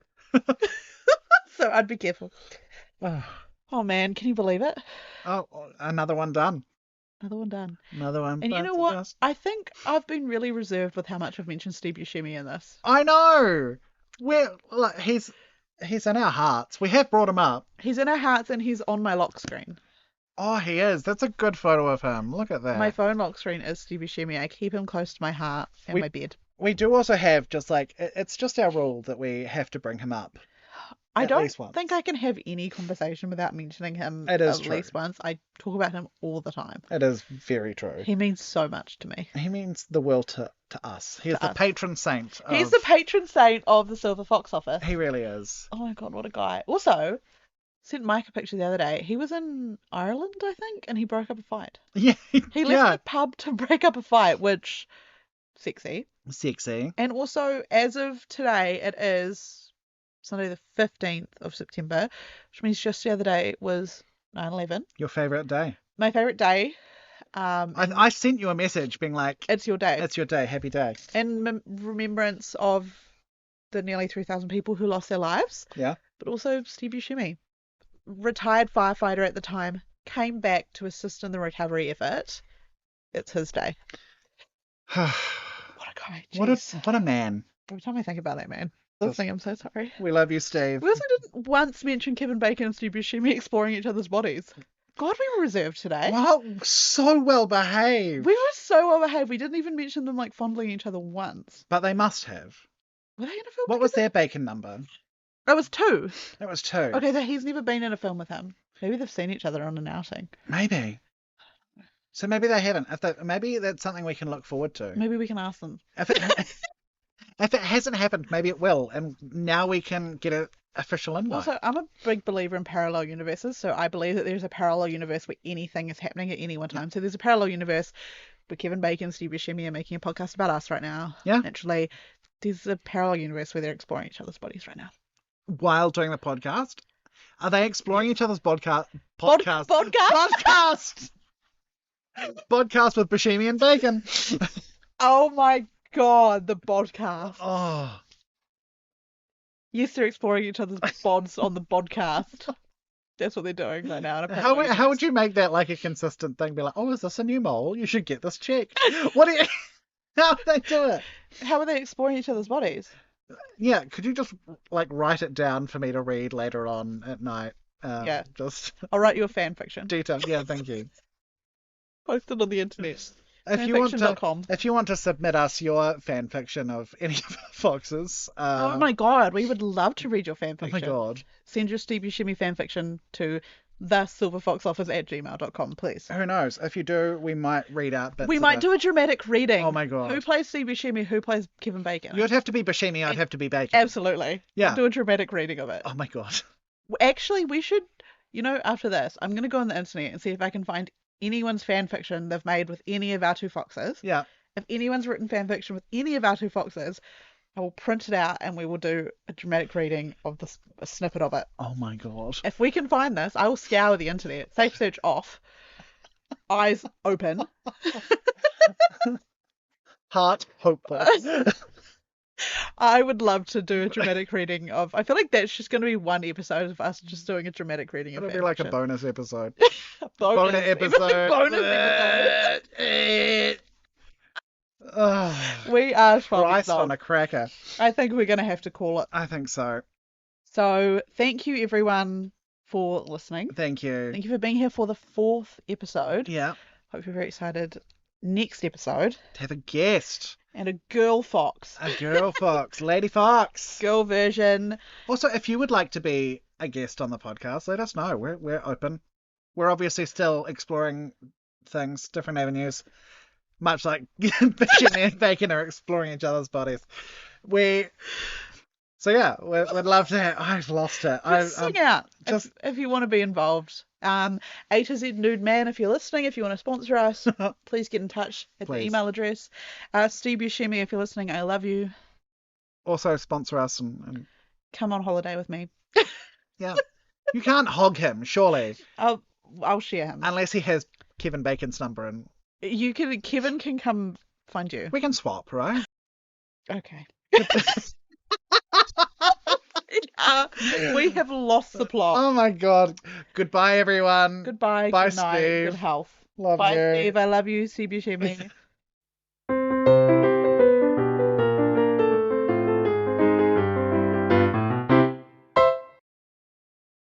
So I'd be careful. Oh man, can you believe it? Oh, another one done. Another one done. Another one. And you know that's what? just- I think I've been really reserved with how much I've mentioned Steve Buscemi in this. I know. Like, he's in our hearts. We have brought him up. He's in our hearts and he's on my lock screen. Oh, he is. That's a good photo of him. Look at that. My phone lock screen is Steve Buscemi. I keep him close to my heart and my bed. We do also have just like, it's just our rule that we have to bring him up. I At don't least once. think I can have any conversation without mentioning him It is at true. least once. I talk about him all the time. It is very true. He means so much to me. He means the world to us. He's To the us. patron saint. He's the patron saint of the Silver Fox Office. He really is. Oh my god, what a guy. Also, sent Mike a picture the other day. He was in Ireland, I think, and he broke up a fight. Yeah. He left the pub to break up a fight, which, sexy. Sexy. And also, as of today, it is Sunday the 15th of September, which means just the other day was 9/11. Your favourite day. My favourite day. I sent you a message being like, It's your day. it's your day, happy day. In remembrance of the nearly 3,000 people who lost their lives. Yeah. But also Steve Buscemi, retired firefighter at the time, came back to assist in the recovery effort. It's his day. What a guy. What Jeez. a man. Every time I think about that, man. Just- Listening, I'm so sorry. We love you, Steve. We also didn't once mention Kevin Bacon and Steve Buscemi exploring each other's bodies. God, we were reserved today. Wow, so well behaved. We were so well behaved. We didn't even mention them like fondling each other once. But they must have. Were they in a film? What was together? their bacon number? It was 2. It was 2. Okay, so he's never been in a film with him. Maybe they've seen each other on an outing. Maybe. So maybe they haven't. Maybe that's something we can look forward to. Maybe we can ask them. If it hasn't happened, maybe it will, and now we can get an official invite. Also, I'm a big believer in parallel universes, so I believe that there's a parallel universe where anything is happening at any one time. So there's a parallel universe where Kevin Bacon and Steve Buscemi are making a podcast about us right now. Yeah. Naturally, there's a parallel universe where they're exploring each other's bodies right now. While doing the podcast, are they exploring each other's podcast? Podcast? Podcast. Podcast with Buscemi and Bacon. Oh my god, the podcast. Oh. Yes, they're exploring each other's bods on the podcast. That's what they're doing right now. In a parallel How would you make that like a consistent thing? Be like, oh, is this a new mole? You should get this checked. What do you... How do they do it? How are they exploring each other's bodies? Yeah, could you just like write it down for me to read later on at night? Yeah. Just I'll write you a fan fiction. detail. Yeah, thank you. Post it on the internet. If you want to, Fanfiction.com. if you want to submit us your fan fiction of any of our foxes, Oh my god, we would love to read your fan oh fiction. my god, Send your Steve Buscemi fan fiction to thesilverfoxoffice@gmail.com, please. who knows? If you do, we might read out bits. We of might it. do a dramatic reading. Oh my god, Who plays Steve Buscemi? Who plays Kevin Bacon? you'd have to be Buscemi. I'd have to be Bacon. Absolutely. Yeah. Do a dramatic reading of it. Oh my god. Actually, we should, after this, I'm going to go on the internet and see if I can find anyone's fan fiction they've made with any of our 2 foxes. Yeah. If anyone's written fan fiction with any of our 2 foxes, I will print it out and we will do a dramatic reading of a snippet of it. Oh my god. If we can find this, I will scour the internet. Safe search off. Eyes open. Heart hopeful. I would love to do a dramatic reading of... I feel like that's just going to be one episode of us just doing a dramatic reading of It'll be fan like a fiction. bonus episode. Bonus episode. bonus episode. Oh, We are 12 years Christ on old. a cracker. I think we're going to have to call it. I think so. So thank you everyone for listening. Thank you. Thank you for being here for the 4th episode. Yeah. Hope you're very excited. Next episode. To have a guest. And a girl fox. A girl fox. Lady fox. Girl version. Also, if you would like to be a guest on the podcast, let us know. We're open. We're obviously still exploring things, different avenues. Much like Buscemi and Bacon are exploring each other's bodies. So yeah, we'd love to. I've lost it. Sing out just- if you want to be involved. A to Z Nude Man, if you're listening, if you want to sponsor us, please get in touch at the Please. email address. Steve Buscemi, if you're listening, I love you. Also sponsor us and Come on holiday with me. yeah. You can't hog him, surely, I'll share him. unless he has Kevin Bacon's number, and Kevin can come find you. we can swap, right? Okay. We have lost the plot. Oh my god. Goodbye, everyone. Goodbye. Bye, good night. Steve. Good health. Love Bye, you. Steve. I love you. Steve Buscemi.